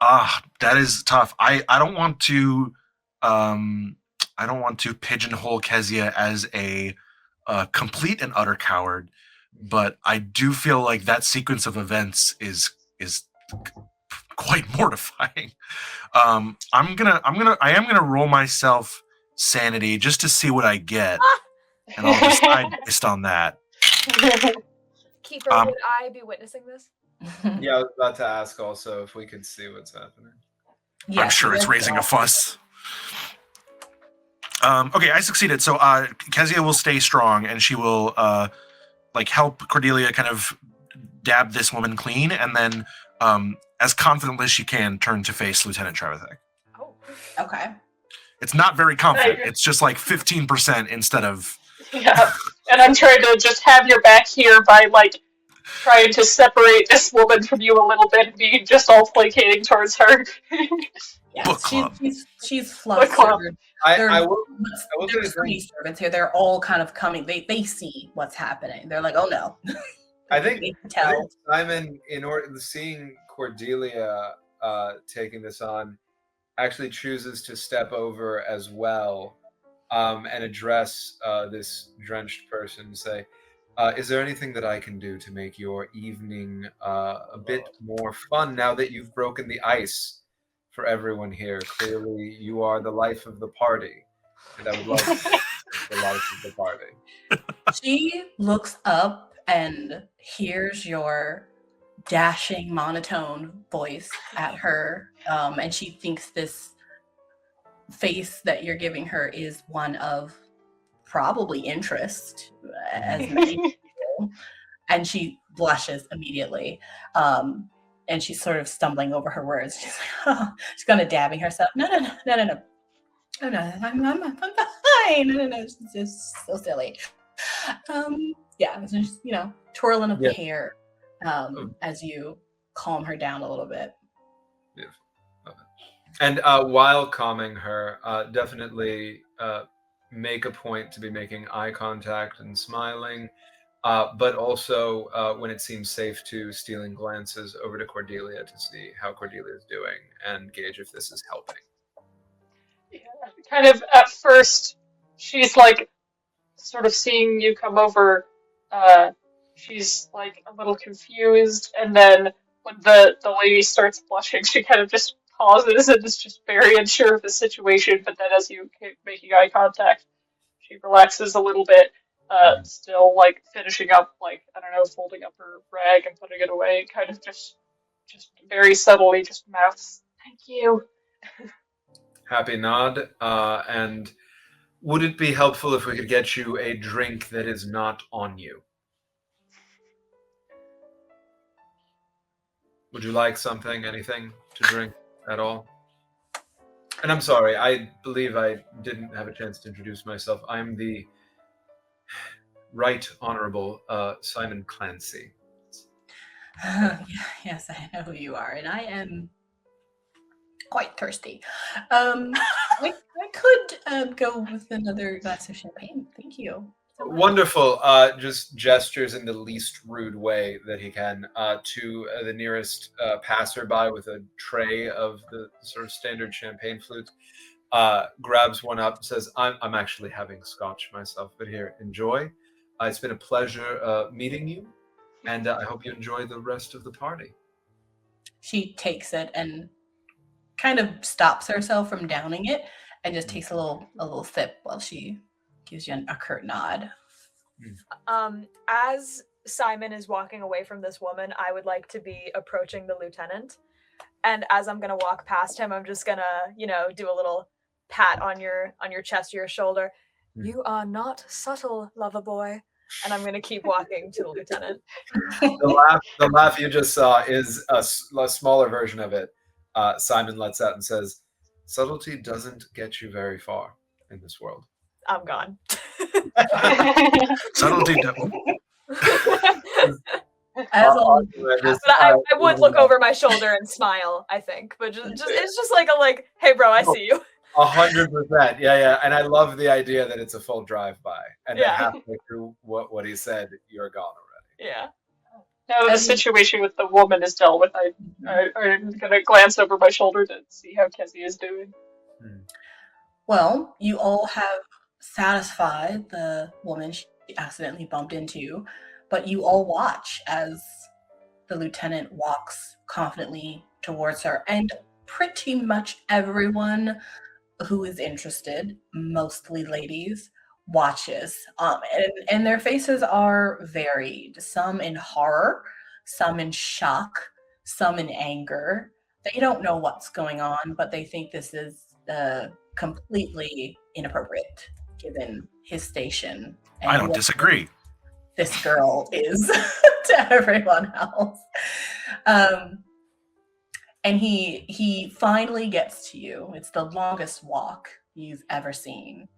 That is tough. I don't want to pigeonhole Kezia as a complete and utter coward, but I do feel like that sequence of events is quite mortifying. I am gonna roll myself sanity just to see what I get, and I'll decide based on that. Keeper, would I be witnessing this? Yeah, I was about to ask also if we could see what's happening. I'm sure it's raising a fuss. Okay, I succeeded. So Kezia will stay strong, and she will help Cordelia kind of dab this woman clean, and then as confidently as she can, turn to face Lieutenant Trevithek. Oh. Okay. It's not very confident. It's just like 15% instead of... Yeah, and I'm trying to just have your back here by, trying to separate this woman from you a little bit and being just all placating towards her. Yeah, she's flustered. I will There's so many servants here. They're all kind of coming. They see what's happening. They're like, oh no. I think Simon, in order seeing Cordelia taking this on, actually chooses to step over as well and address this drenched person and say, is there anything that I can do to make your evening a bit more fun now that you've broken the ice for everyone here? Clearly, you are the life of the party, and I would love to be the life of the party. She looks up and hears your dashing monotone voice at her, and she thinks this face that you're giving her is one of probably interest, as many people, and she blushes immediately, and she's sort of stumbling over her words. She's like, oh, she's kind of dabbing herself. No, oh no, I'm fine. No, it's just so silly. Yeah, it's just, twirling of the hair as you calm her down a little bit. Beautiful. And while calming her, definitely make a point to be making eye contact and smiling, but also when it seems safe to stealing glances over to Cordelia to see how Cordelia is doing and gauge if this is helping. Yeah, kind of at first, she's sort of seeing you come over. She's a little confused, and then when the lady starts blushing, she kind of just pauses and is just very unsure of the situation. But then, as you keep making eye contact, she relaxes a little bit. Still finishing up, I don't know, folding up her rag and putting it away. Kind of just very subtly, just mouths, "Thank you." Happy nod. And would it be helpful if we could get you a drink that is not on you? Would you like anything to drink at all? And I'm sorry, I believe I didn't have a chance to introduce myself. I'm the Right Honorable Simon Clancy. Yes, I know who you are, and I am quite thirsty. I could go with another glass of champagne. Thank you. Wonderful. Just gestures in the least rude way that he can to the nearest passerby with a tray of the sort of standard champagne flute. Grabs one up, says, I'm actually having scotch myself, but here, enjoy. It's been a pleasure meeting you, and I hope you enjoy the rest of the party. She takes it and kind of stops herself from downing it and just takes a little sip while she gives you a curt nod. As Simon is walking away from this woman, I would like to be approaching the lieutenant. And as I'm gonna walk past him, I'm just gonna, do a little pat on your chest or your shoulder. You are not subtle, lover boy. And I'm gonna keep walking to the lieutenant. The laugh you just saw is a smaller version of it. Simon lets out and says, subtlety doesn't get you very far in this world. I'm gone. Subtlety. I would look over my shoulder and smile, I think, but just it's just hey bro, I see you. 100%, yeah, and I love the idea that it's a full drive-by, and halfway through what he said, you're gone already. Yeah. Now that the situation with the woman is dealt with, I'm gonna glance over my shoulder to see how Kezia is doing. Well, you all have satisfied the woman she accidentally bumped into, but you all watch as the lieutenant walks confidently towards her, and pretty much everyone who is interested, mostly ladies, watches. And their faces are varied, some in horror, some in shock, some in anger. They don't know what's going on, but they think this is completely inappropriate given his station. And I don't disagree. This girl is to everyone else. And he finally gets to you. It's the longest walk you've ever seen.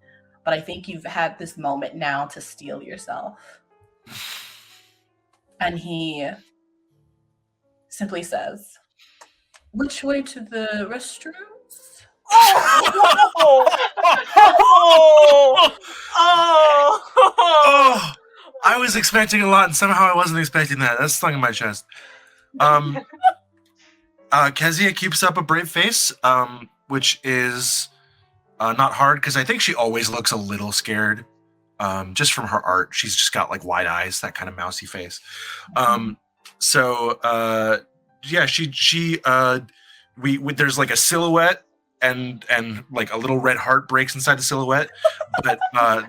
But I think you've had this moment now to steel yourself. And he simply says, "Which way to the restrooms?" Oh! I was expecting a lot, and somehow I wasn't expecting that. That stung in my chest. Kezia keeps up a brave face, which is not hard, because I think she always looks a little scared, just from her art. She's just got like wide eyes, that kind of mousy face. There's like a silhouette, and like a little red heart breaks inside the silhouette, but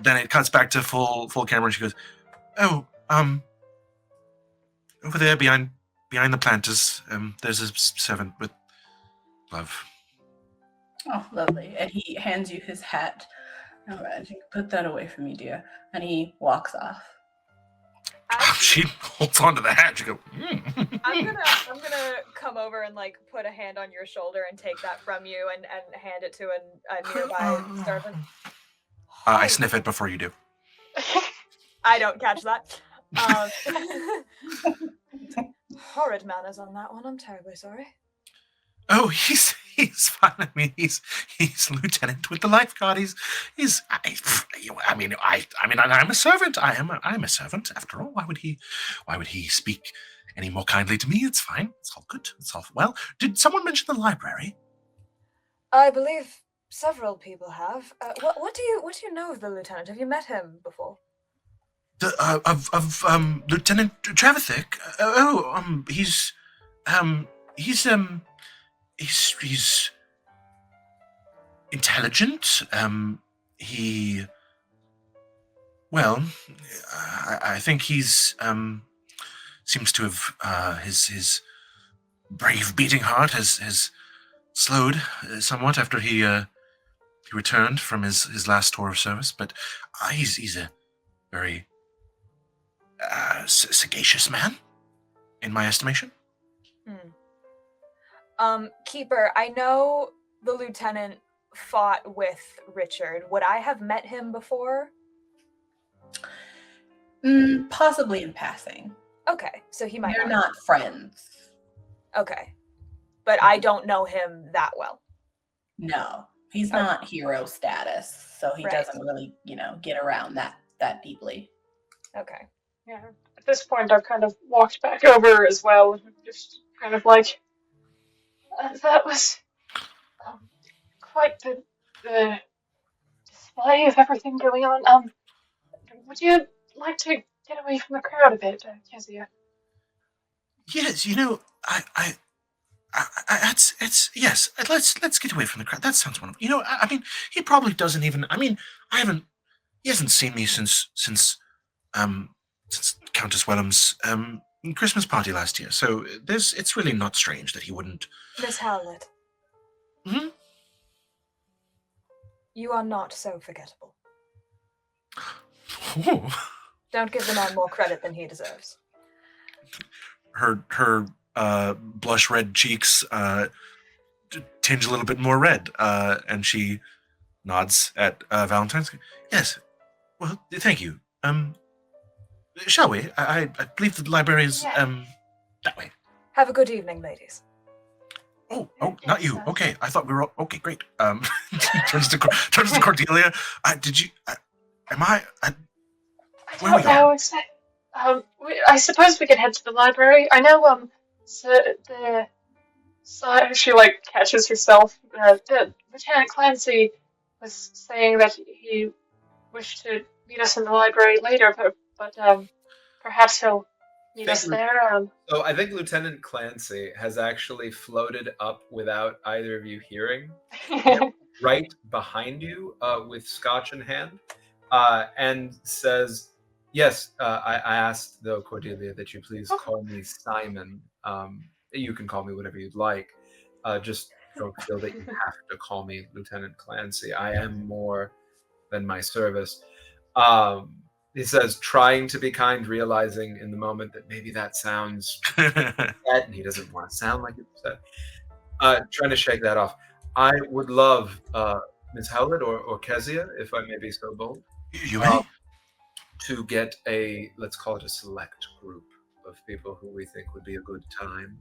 then it cuts back to full camera, and she goes, "Oh, over there behind the planters, there's a servant with love." Oh, lovely. And he hands you his hat. All right, you can put that away from me, dear. And he walks off. She holds on to the hat. She goes, I'm gonna come over and like put a hand on your shoulder and take that from you and hand it to a nearby servant. I sniff it before you do. I don't catch that. Horrid manners on that one. I'm terribly sorry. Oh, he's fine. I mean, he's lieutenant with the lifeguard. I'm a servant. I'm a servant after all. Why would he speak any more kindly to me? It's fine. It's all good. It's all well. Did someone mention the library? I believe several people have. What do you know of the lieutenant? Have you met him before? Of Lieutenant Travithick. He's intelligent. I think he's seems to have his brave beating heart has slowed somewhat after he returned from his last tour of service, but he's a very sagacious man, in my estimation. Keeper, I know the lieutenant fought with Richard. Would I have met him before? Possibly in passing. Okay, so he might. They're not friends. Okay, but I don't know him that well. No, he's not hero status, so he doesn't really, get around that deeply. Okay. Yeah. At this point, I've kind of walked back over as well, just kind of like. That was quite the display of everything going on. Would you like to get away from the crowd a bit, Kezia? Yes, yes. Let's get away from the crowd. That sounds wonderful. I mean, he probably doesn't even. I mean, he hasn't seen me since Countess Wellham's Christmas party last year, so it's really not strange that he wouldn't. Miss Howlett. Hmm? You are not so forgettable. Oh. Don't give the man more credit than he deserves. Her blush red cheeks tinge a little bit more red, and she nods at Valentine's. Yes. Well, thank you. Shall we? I believe the library is that way. Have a good evening, ladies. Oh, not you. Okay, I thought we were all... Okay, great. Turns to Cordelia. Did you... am I... I don't know, I suppose we could head to the library. I know, so she like catches herself. The Lieutenant Clancy was saying that he wished to meet us in the library later, but perhaps he'll meet us there. So I think Lieutenant Clancy has actually floated up without either of you hearing, right behind you with scotch in hand, and says, yes, I asked, though, Cordelia, that you please call me Simon. You can call me whatever you'd like. Just don't feel that you have to call me Lieutenant Clancy. I am more than my service. He says, trying to be kind, realizing in the moment that maybe that sounds upset, and he doesn't want to sound like it's upset. Trying to shake that off. I would love Ms. Howlett or Kezia, if I may be so bold, You may. to get a, let's call it a select group of people who we think would be a good time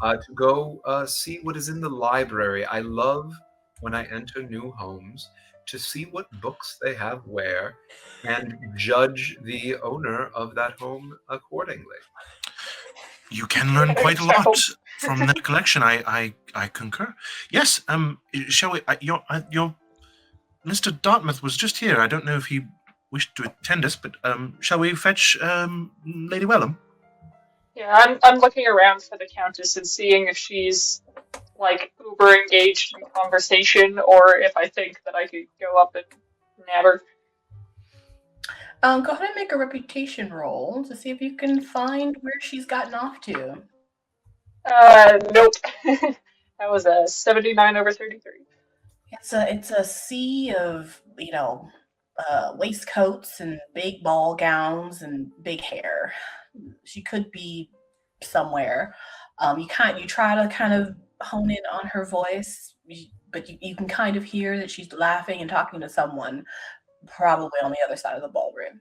to go see what is in the library. I love when I enter new homes to see what books they have where and judge the owner of that home accordingly. You can learn quite a lot from the collection. I concur. Yes. Shall we? Your Mr. Dartmouth was just here. I don't know if he wished to attend us, but shall we fetch Lady Wellham? Yeah, I'm looking around for the Countess and seeing if she's like uber engaged in conversation, or if I think that I could go up and nab her. Go ahead and make a reputation roll to see if you can find where she's gotten off to. Nope. That was a 79 over 33. It's a sea of, waistcoats and big ball gowns and big hair. She could be somewhere. You try to kind of hone in on her voice, but you can kind of hear that she's laughing and talking to someone, probably on the other side of the ballroom.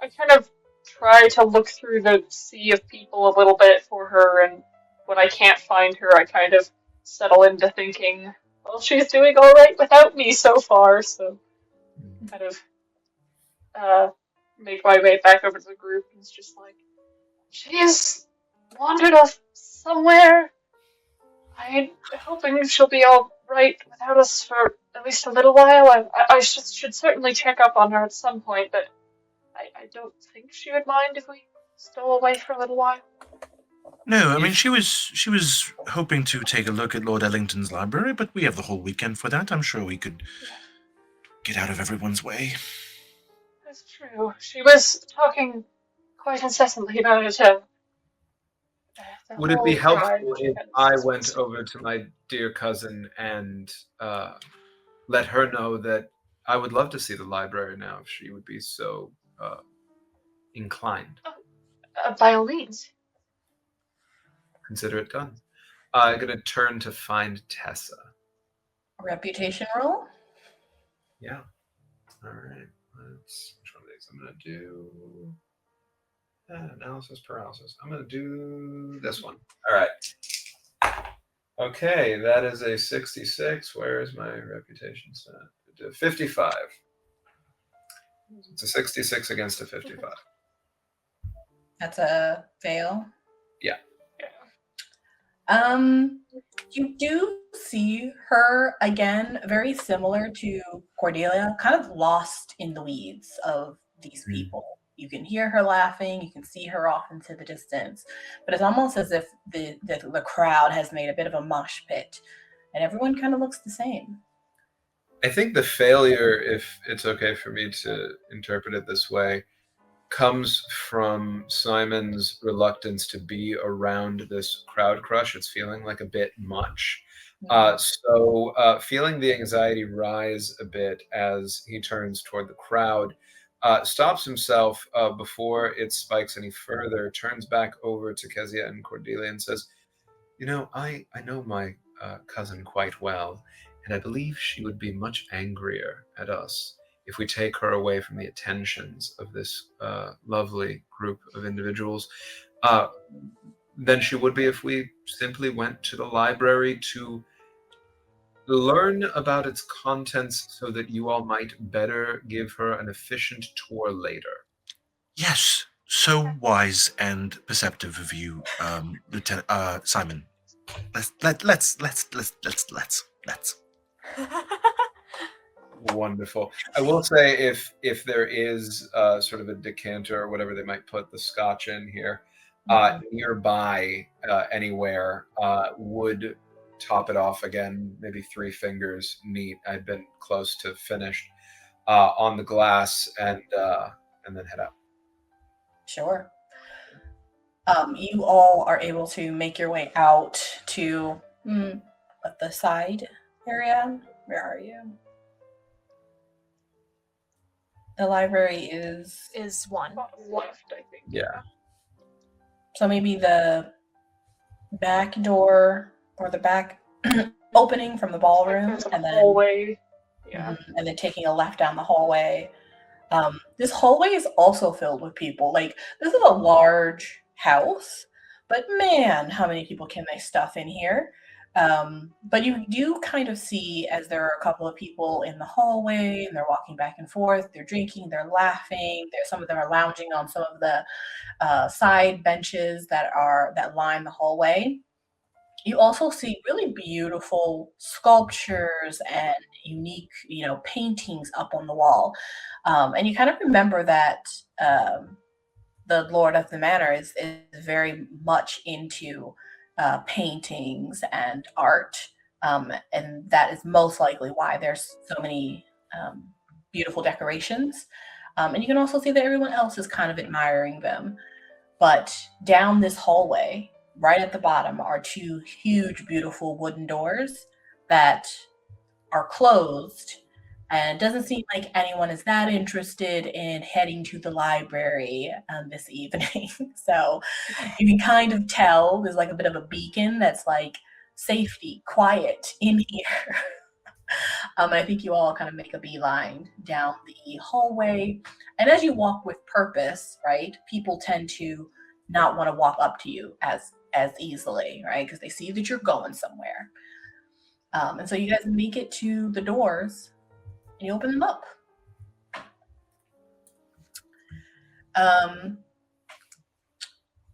I kind of try to look through the sea of people a little bit for her, and when I can't find her, I kind of settle into thinking, well, she's doing all right without me so far, so kind of make my way back over to the group, and it's just like, she's wandered off somewhere. I'm hoping she'll be all right without us for at least a little while. I should certainly check up on her at some point, but I don't think she would mind if we stole away for a little while. No, I mean she was hoping to take a look at Lord Ellington's library, but we have the whole weekend for that. I'm sure we could get out of everyone's way. That's true. She was talking quite incessantly about it. Would it be helpful if I went over to my dear cousin and let her know that I would love to see the library now, if she would be so inclined? By all means. Consider it done. I'm going to turn to find Tessa. Reputation roll? Yeah. All right. Which one of these I'm going to do? Analysis paralysis. I'm going to do this one. All right. Okay, that is a 66. Where is my reputation set? 55. It's a 66 against a 55. That's a fail. Yeah. You do see her again, very similar to Cordelia, kind of lost in the weeds of these people. You can hear her laughing, you can see her off into the distance, but it's almost as if the crowd has made a bit of a mosh pit, and everyone kind of looks the same. I think the failure, if it's okay for me to interpret it this way, comes from Simon's reluctance to be around this crowd crush. It's feeling like a bit much. So feeling the anxiety rise a bit as he turns toward the crowd, stops himself before it spikes any further, turns back over to Kezia and Cordelia and says, I know my cousin quite well, and I believe she would be much angrier at us if we take her away from the attentions of this lovely group of individuals than she would be if we simply went to the library to learn about its contents so that you all might better give her an efficient tour later. Yes, so wise and perceptive of you, Lieutenant Simon. Let's. Wonderful. I will say if there is sort of a decanter or whatever they might put the scotch in here nearby anywhere would top it off again, maybe 3 fingers neat. I've been close to finished on the glass and then head out. Sure. You all are able to make your way out to the side area. Where are you? The library is one. Left, I think. Yeah. so maybe the back door or the back opening from the ballroom, There's a and then hallway. Yeah. and then taking a left down the hallway. This hallway is also filled with people. Like, this is a large house, but man, how many people can they stuff in here? But you do kind of see, as there are a couple of people in the hallway, and they're walking back and forth, they're drinking, they're laughing. Some of them are lounging on some of the side benches that line the hallway. You also see really beautiful sculptures and unique, paintings up on the wall. And you kind of remember that the Lord of the Manor is very much into paintings and art. And that is most likely why there's so many beautiful decorations. And you can also see that everyone else is kind of admiring them. But down this hallway, right at the bottom, are 2 huge, beautiful wooden doors that are closed. And it doesn't seem like anyone is that interested in heading to the library this evening. So you can kind of tell there's like a bit of a beacon that's like, safety, quiet, in here. And I think you all kind of make a beeline down the hallway. And as you walk with purpose, right, people tend to not want to walk up to you as easily, right, because they see that you're going somewhere. And so you guys make it to the doors and you open them up.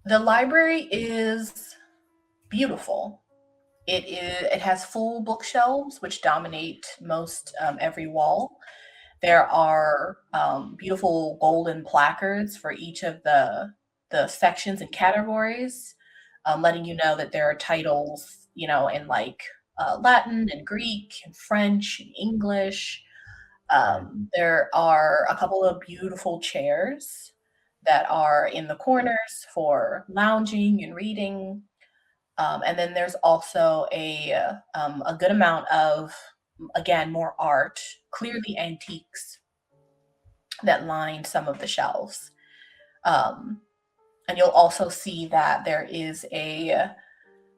The library is beautiful. It has full bookshelves which dominate most every wall. There are beautiful golden placards for each of the sections and categories, letting you know that there are titles, in like Latin and Greek and French and English. There are a couple of beautiful chairs that are in the corners for lounging and reading. And then there's also a good amount of, again, more art, clearly antiques, that line some of the shelves. And you'll also see that there is a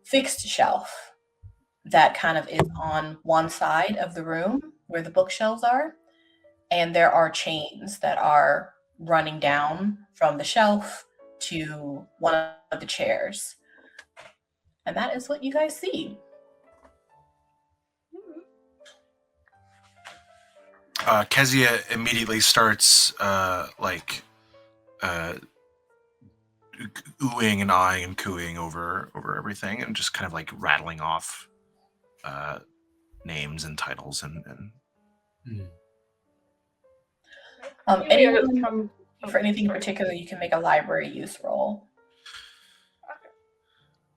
fixed shelf that kind of is on one side of the room where the bookshelves are. And there are chains that are running down from the shelf to one of the chairs. And that is what you guys see. Kezia immediately starts oohing and eyeing and cooing over everything, and just kind of like rattling off names and titles and anyone, for anything particular, you can make a library use roll.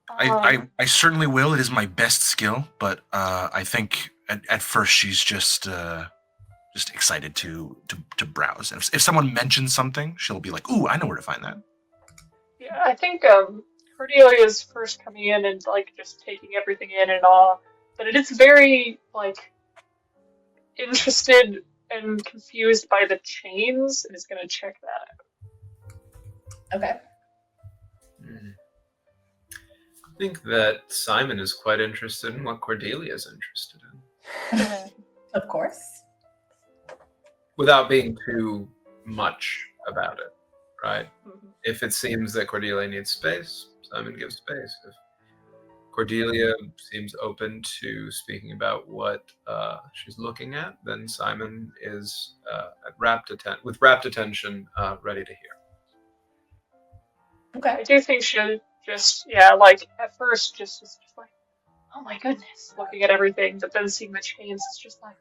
I certainly will. It is my best skill, but I think at first she's just excited to browse. If someone mentions something, she'll be like, "Ooh, I know where to find that." Yeah, I think Cordelia's first coming in and like just taking everything in and awe, but it is very like interested and confused by the chains, and is going to check that out. Okay. I think that Simon is quite interested in what Cordelia is interested in. Of course. Without being too much about it, right? Mm-hmm. If it seems that Cordelia needs space, Simon gives space. If Cordelia seems open to speaking about what she's looking at, then Simon is with rapt attention, ready to hear. Okay. I do think she'll just, yeah, like, at first, just like, oh my goodness, looking at everything, but then seeing the chains, it's just like,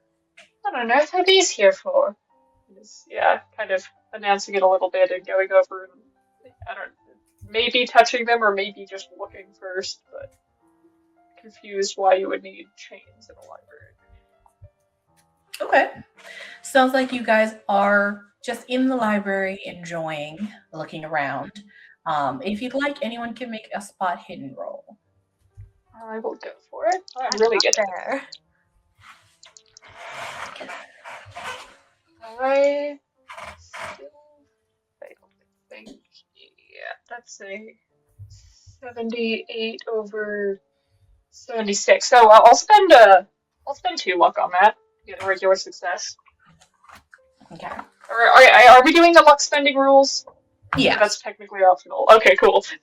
what on earth are these here for? It's, yeah, kind of announcing it a little bit and going over and, maybe touching them or maybe just looking first, but confused why you would need chains in a library. Okay. Sounds like you guys are just in the library enjoying looking around. If you'd like, anyone can make a spot hidden roll. I will go for it. I'm really good at there. I don't think. Yeah, that's a 78 over 76. So I'll spend 2 luck on that to get a regular success. Okay. Are we doing the luck spending rules? Yeah. That's technically optional. Okay, cool. So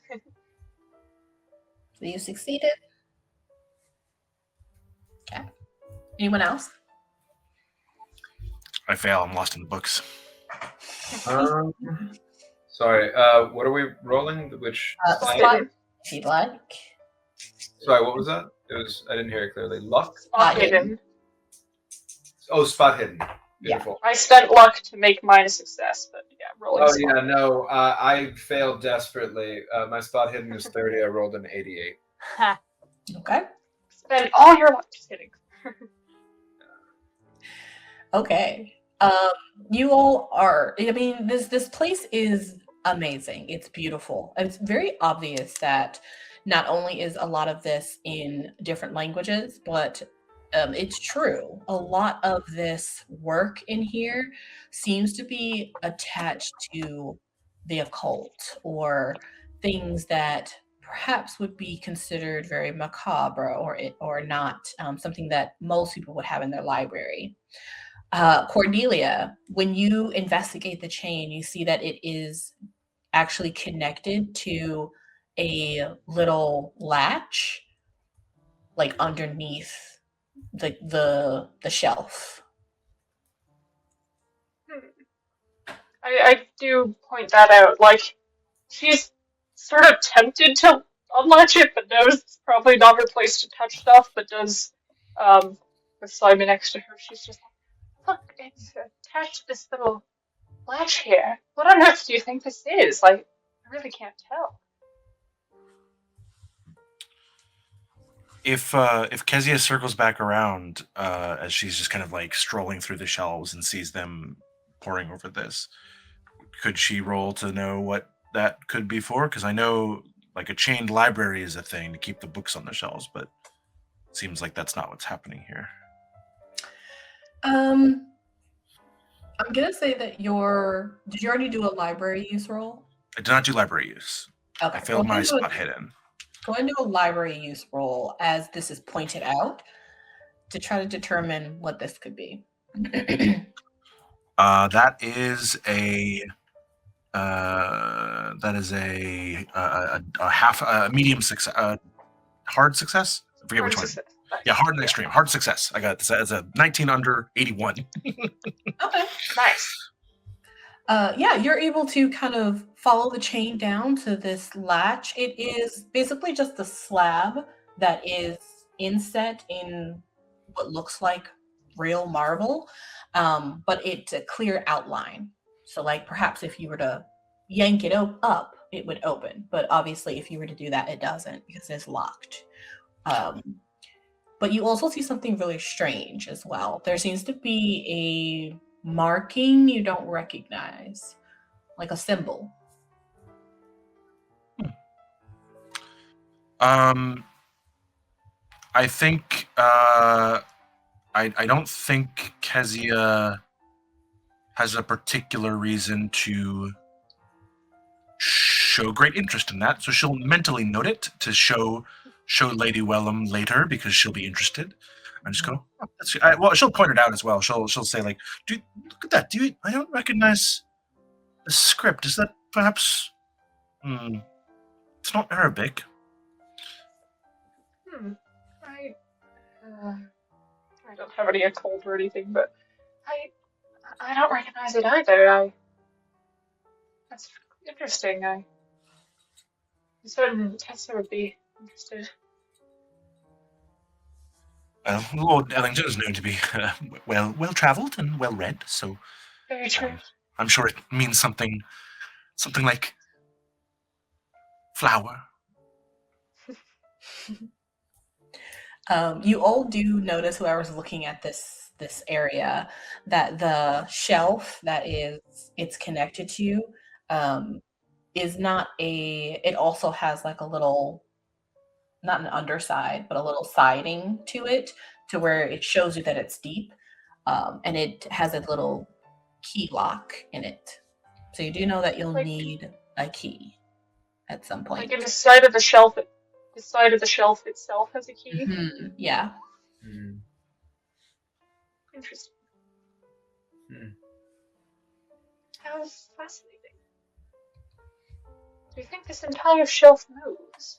you succeeded. Okay. Anyone else? I fail. I'm lost in the books. Sorry, what are we rolling? Which Spot, slide? if you'd like. Sorry, what was that? I didn't hear it clearly. Luck? Spot hidden. Oh, spot hidden. Yeah. Beautiful. I spent luck to make mine a success, but yeah, rolling Oh spot. yeah, no, I failed desperately. My spot hidden is 30. I rolled an 88. Okay. Spend all your luck. Just kidding. Okay. You all are, I mean, this place is amazing. It's beautiful. And it's very obvious that not only is a lot of this in different languages, but it's true. A lot of this work in here seems to be attached to the occult or things that perhaps would be considered very macabre or not something that most people would have in their library. Cordelia, when you investigate the chain, you see that it is actually connected to a little latch, like underneath the shelf. I do point that out. Like, she's sort of tempted to unlatch it, but knows it's probably not her place to touch stuff, but does, with Simon next to her, she's just like, look, it's attached to this little latch here. What on earth do you think this is? Like, I really can't tell. If Kezia circles back around as she's just kind of like strolling through the shelves and sees them poring over this, could she roll to know what that could be for? Because I know like a chained library is a thing to keep the books on the shelves, but it seems like that's not what's happening here. I'm gonna say that did you already do a library use roll? I did not do library use. Okay. I failed my spot hidden. Go and do a library use roll as this is pointed out to try to determine what this could be. That is a medium success, hard success. I forget which one. Yeah, hard and extreme. Hard success. I got this as a 19 under 81. Okay. Nice. Yeah, you're able to kind of follow the chain down to this latch. It is basically just a slab that is inset in what looks like real marble, but it's a clear outline. So like perhaps if you were to yank it up, it would open. But obviously if you were to do that, it doesn't because it's locked. But you also see something really strange as well. There seems to be a marking you don't recognize, like a symbol. I think I don't think Kezia has a particular reason to show great interest in that, so she'll mentally note it to show Lady Wellham later because she'll be interested. And just go. Oh, well, she'll point it out as well. She'll say like, look at that. I don't recognize the script. Is that perhaps? It's not Arabic. I don't have any occult or anything, but I don't recognize it either. That's interesting. I certain Tessa would be interested. Well, Lord Ellington is known to be well traveled and well read, so Very true. I'm sure it means something like flower. You all do notice, whoever's looking at this area, that the shelf that it's connected to is not it also has like a little, not an underside, but a little siding to it, to where it shows you that it's deep, and it has a little key lock in it. So you do know that you'll need a key at some point. Like in the side of the shelf, the side of the shelf itself has a key. Mm-hmm. Yeah. Interesting. How fascinating. Do you think this entire shelf moves?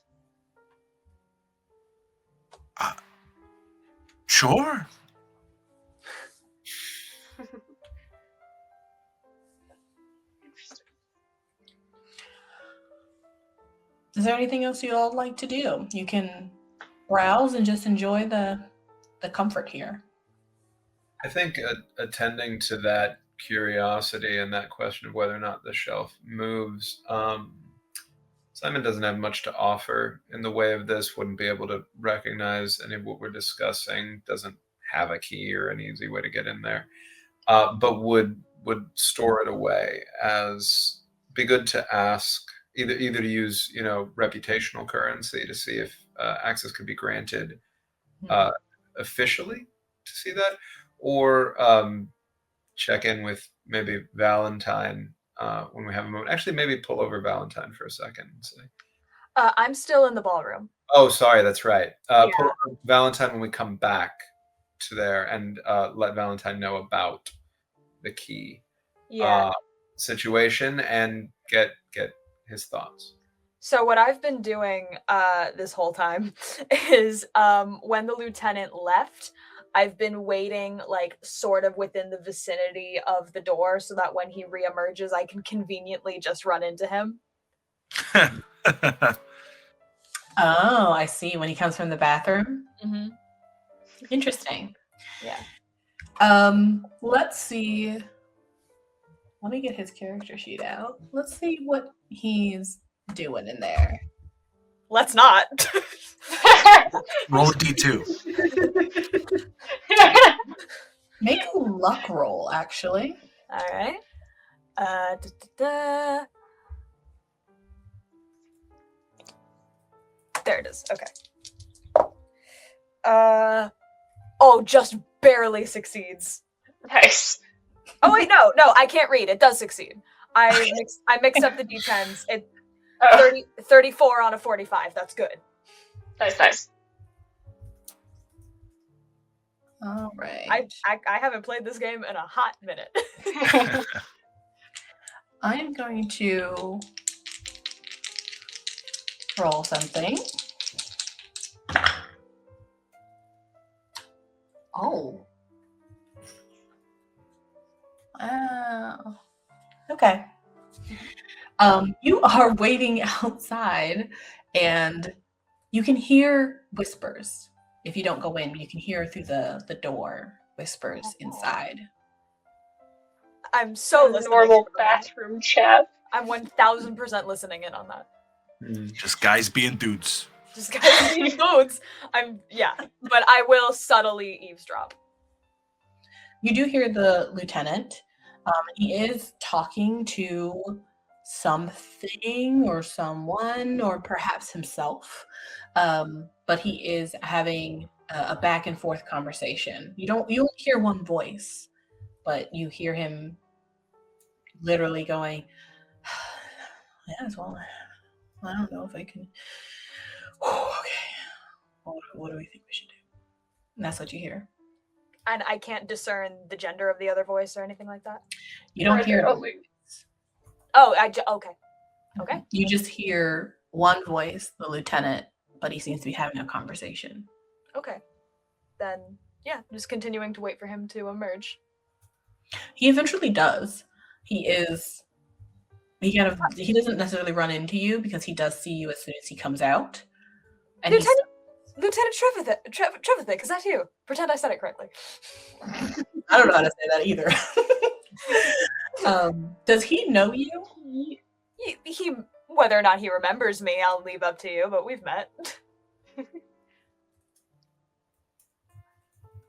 Sure. Interesting. Is there anything else you all would like to do? You can browse and just enjoy the comfort here. I think attending to that curiosity and that question of whether or not the shelf moves, Simon doesn't have much to offer in the way of this, wouldn't be able to recognize any of what we're discussing, doesn't have a key or an easy way to get in there, but would store it away as be good to ask, either to use, reputational currency to see if access could be granted officially to see that, or check in with maybe Valentine when we have a moment. Actually, maybe pull over Valentine for a second and say, I'm still in the ballroom. oh, sorry, that's right. Yeah. Pull over Valentine when we come back to there, and let Valentine know about the key situation and get his thoughts. So what I've been doing this whole time is when the lieutenant left, I've been waiting like sort of within the vicinity of the door so that when he reemerges, I can conveniently just run into him. Oh, I see. When he comes from the bathroom? Mm-hmm. Interesting. Yeah. Let's see. Let me get his character sheet out. Let's see what he's doing in there. Let's not. Roll a d2. Make a luck roll, actually. All right. There it is. Okay. Oh, just barely succeeds. Nice. Oh wait, no, I can't read. It does succeed. I mixed up the d10s. It 34 on a 45. That's good. Nice. All right. I haven't played this game in a hot minute. I am going to roll something. Oh. Okay. You are waiting outside, and you can hear whispers. If you don't go in, you can hear through the door whispers inside. I'm so listening. Normal bathroom chat. I'm 1000% listening in on that. Just guys being dudes. Just guys being dudes. But I will subtly eavesdrop. You do hear the lieutenant. He is talking to something or someone, or perhaps himself. But he is having a back and forth conversation. You don't hear one voice, but you hear him literally going, yes, well, I don't know if I can. Okay. What do we think we should do? And that's what you hear. And I can't discern the gender of the other voice or anything like that? You don't hear. Oh, okay. Okay. You just hear one voice, the lieutenant, but he seems to be having a conversation. Okay. Then, yeah, just continuing to wait for him to emerge. He eventually does. He doesn't necessarily run into you because he does see you as soon as he comes out. And Lieutenant Trevithick, is that you? Pretend I said it correctly. I don't know how to say that either. Does he know you? He whether or not he remembers me, I'll leave up to you, but we've met.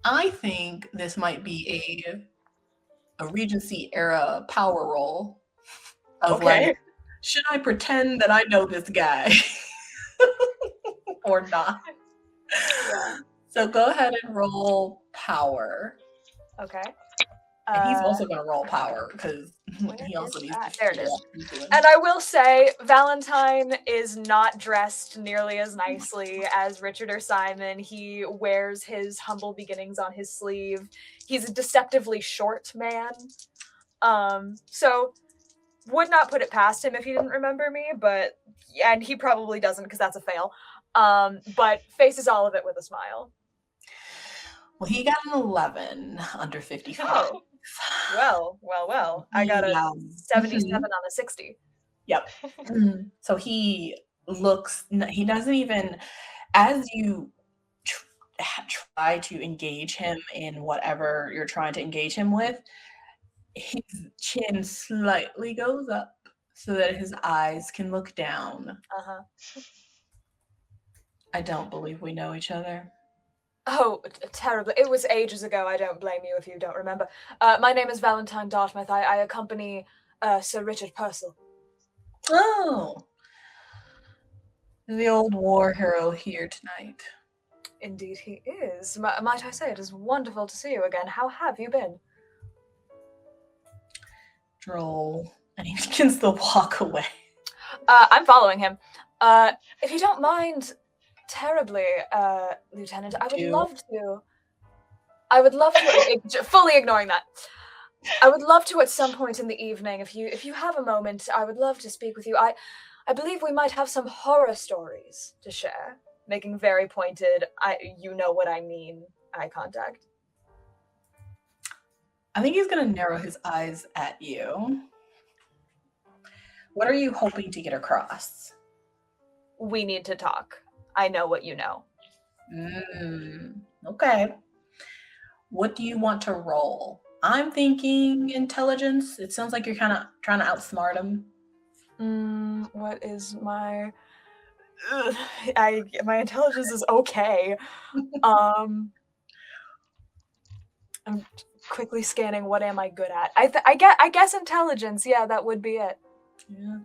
I think this might be a Regency-era power roll of like, should I pretend that I know this guy or not? Yeah. So go ahead and roll power. Okay. And he's also going to roll power because he also needs to. There it is. And I will say, Valentine is not dressed nearly as nicely as Richard or Simon. He wears his humble beginnings on his sleeve. He's a deceptively short man. So would not put it past him if he didn't remember me, and he probably doesn't because that's a fail. But faces all of it with a smile. Well, he got an 11 under 55. Oh. Well. I got a 77 on a 60. Yep. So he doesn't even, as you try to engage him in whatever you're trying to engage him with, his chin slightly goes up so that his eyes can look down. Uh-huh. I don't believe we know each other. Oh, terribly. It was ages ago. I don't blame you if you don't remember. My name is Valentine Dartmouth. I accompany Sir Richard Purcell. Oh. The old war hero here tonight. Indeed he is. Might I say, it is wonderful to see you again. How have you been? Droll. And he begins to walk away. I'm following him. If you don't mind terribly, Lieutenant, I would love to, fully ignoring that. I would love to at some point in the evening, if you have a moment, I would love to speak with you. I believe we might have some horror stories to share. Making very pointed, you know what I mean, eye contact. I think he's going to narrow his eyes at you. What are you hoping to get across? We need to talk. I know what you know. Okay. What do you want to roll? I'm thinking intelligence. It sounds like you're kind of trying to outsmart him. What is my... my intelligence is okay. I'm quickly scanning. What am I good at? I guess intelligence. Yeah, that would be it. Yeah.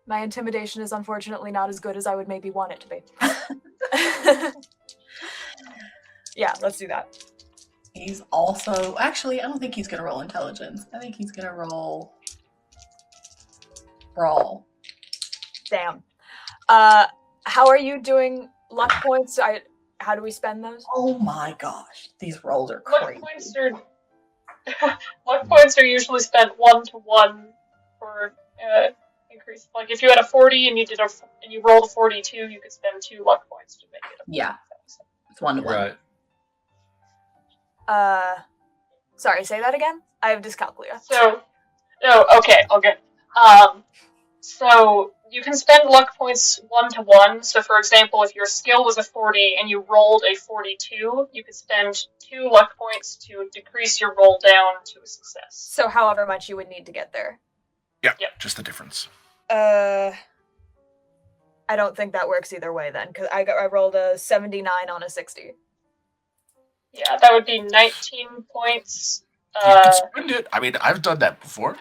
My intimidation is unfortunately not as good as I would maybe want it to be. Yeah, let's do that. He's also... Actually, I don't think he's going to roll intelligence. I think he's going to roll... Brawl. Damn. How are you doing luck points? How do we spend those? Oh my gosh. These rolls are crazy. Luck points are usually spent 1-to-1 for... increase. Like if you had a 40 and you rolled a 42, you could spend 2 luck points to make it. Yeah, it's 1-to-1. Right. Sorry, say that again. I have dyscalculia. Okay, I'll get. So you can spend luck points 1-to-1. So for example, if your skill was a 40 and you rolled a 42, you could spend 2 luck points to decrease your roll down to a success. So however much you would need to get there. Yep. Just the difference. I don't think that works either way then, because I rolled a 79 on a 60. Yeah, that would be 19 points. You can spend it. I mean, I've done that before.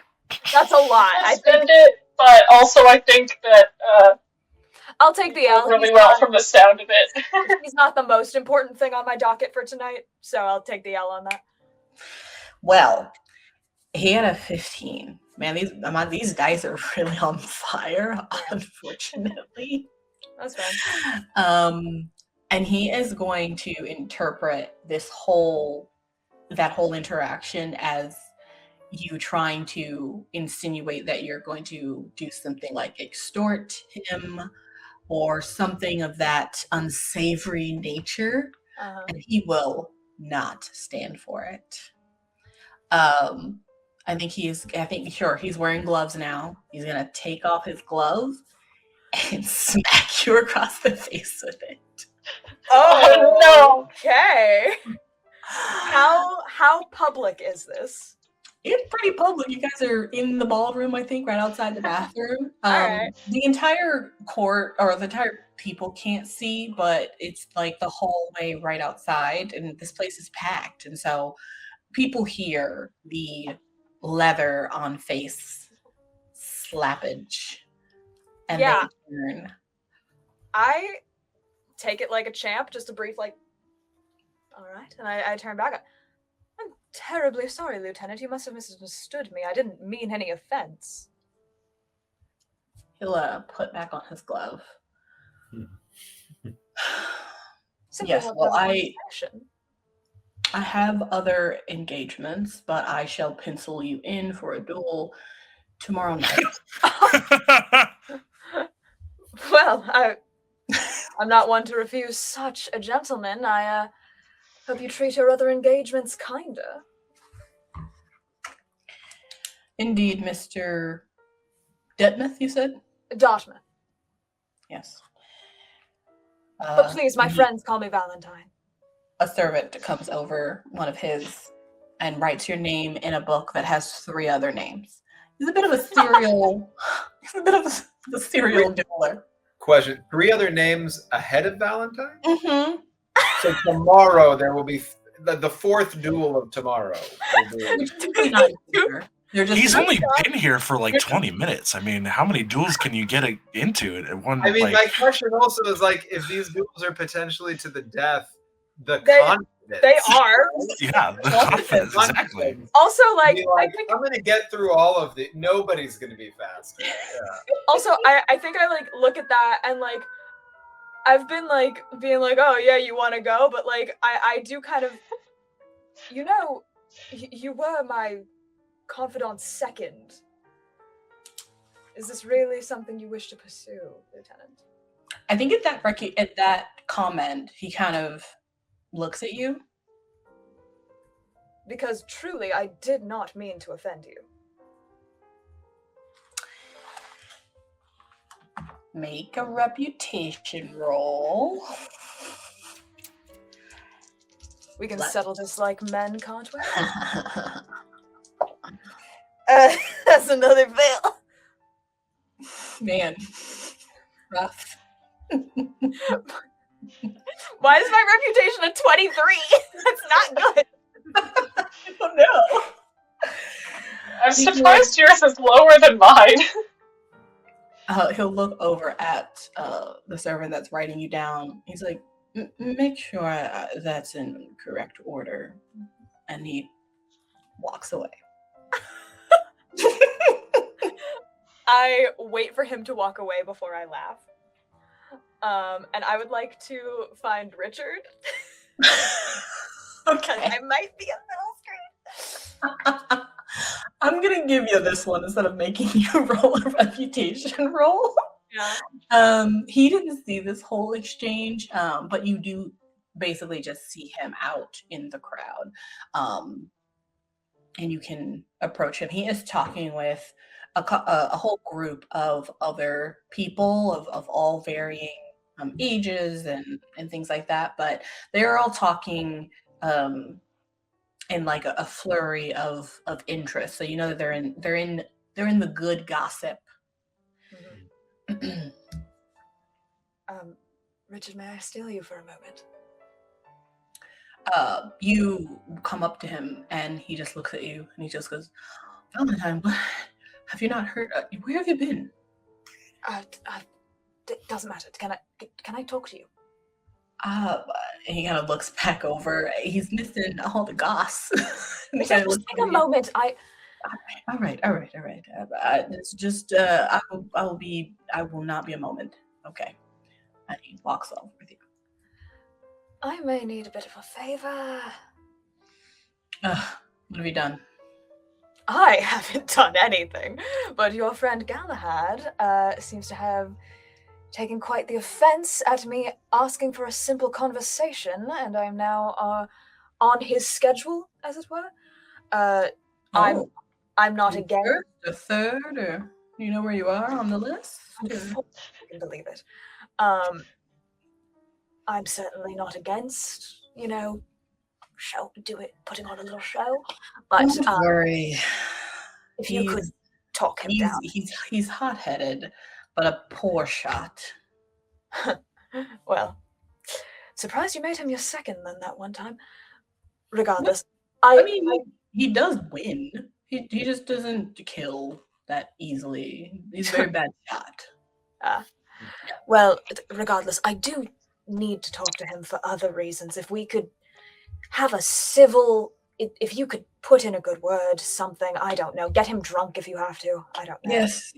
That's a lot. I spend it, but also I think that I'll take the L. Really well from the sound of it. He's not the most important thing on my docket for tonight, so I'll take the L on that. Well, he had a 15. Man, these dice are really on fire, unfortunately. That's fine. And he is going to interpret that whole interaction as you trying to insinuate that you're going to do something like extort him, or something of that unsavory nature, and he will not stand for it. I think he's wearing gloves now. He's gonna take off his glove and smack you across the face with it. Oh no! Okay. How public is this? It's pretty public. You guys are in the ballroom, I think, right outside the bathroom. Alright. The entire court or the entire people can't see, but it's like the hallway right outside, and this place is packed. And so people hear the leather on face slappage. And Yeah. they turn. I take it like a champ, just a brief like, all right, and I turn back. I'm terribly sorry, Lieutenant. You must have misunderstood me. I didn't mean any offense. He'll put back on his glove. Simply Yes, want well, to have a conversation. I have other engagements, but I shall pencil you in for a duel tomorrow night. Well, I'm not one to refuse such a gentleman. I hope you treat your other engagements kinder. Indeed, Mr. Detmouth, you said? Dartmouth. Yes. But please, my friends call me Valentine. A servant comes over, one of his, and writes your name in a book that has 3 other names. He's a bit of a serial. He's a bit of a serial dueler. Question: 3 other names ahead of Valentine? Mm-hmm. So tomorrow there will be the 4th duel of tomorrow. He's only been here for like 20 minutes. I mean, how many duels can you get into it at one? I mean, like, my question also is like, if these duels are potentially to the death, They confidence. They are. Yeah, the confidence, exactly. Also, like, I I think I'm gonna get through all of it. Nobody's gonna be faster. Yeah. also I think I like look at that and like I've been like being like, oh yeah, you want to go, but like I do kind of, you know, you were my confidant second. Is this really something you wish to pursue, Lieutenant? I think at that comment, he kind of looks at you. Because truly, I did not mean to offend you. Make a reputation roll. We can settle this like men, can't we? That's another fail. Man, rough. Why is my reputation a 23? That's not good. I don't know. I'm surprised yours is lower than mine. He'll look over at the servant that's writing you down. He's like, make sure that's in correct order. And he walks away. I wait for him to walk away before I laugh. And I would like to find Richard. Okay. I might be a little screwed. I'm gonna give you this one instead of making you roll a reputation roll. Yeah. He didn't see this whole exchange, but you do basically just see him out in the crowd. And you can approach him. He is talking with a whole group of other people of all varying ages and things like that, but they're all talking in like a flurry of interest. So you know that they're in the good gossip. Mm-hmm. Richard, may I steal you for a moment? You come up to him and he just looks at you and he just goes, Valentine, what? Have you not heard? Where have you been? It doesn't matter. Can I talk to you? And he kind of looks back over. He's missing all the goss. Just take a moment. All right. It's just I will not be a moment. Okay. And he walks off with you. I may need a bit of a favor. What have you done? I haven't done anything, but your friend Galahad seems to have taken quite the offense at me asking for a simple conversation, and I'm now on his schedule, as it were. I'm not against. First, a third, or you know where you are on the list? I can believe it. I'm certainly not against, putting on a little show. But Don't worry. if you could talk him down. He's hot-headed, but a poor shot. Well, surprised you made him your second then that one time. Regardless, I mean, he does win. He just doesn't kill that easily. He's a very bad shot. Well, regardless, I do need to talk to him for other reasons. If we could have a civil, if you could put in a good word, something, I don't know, get him drunk if you have to. I don't know. Yes.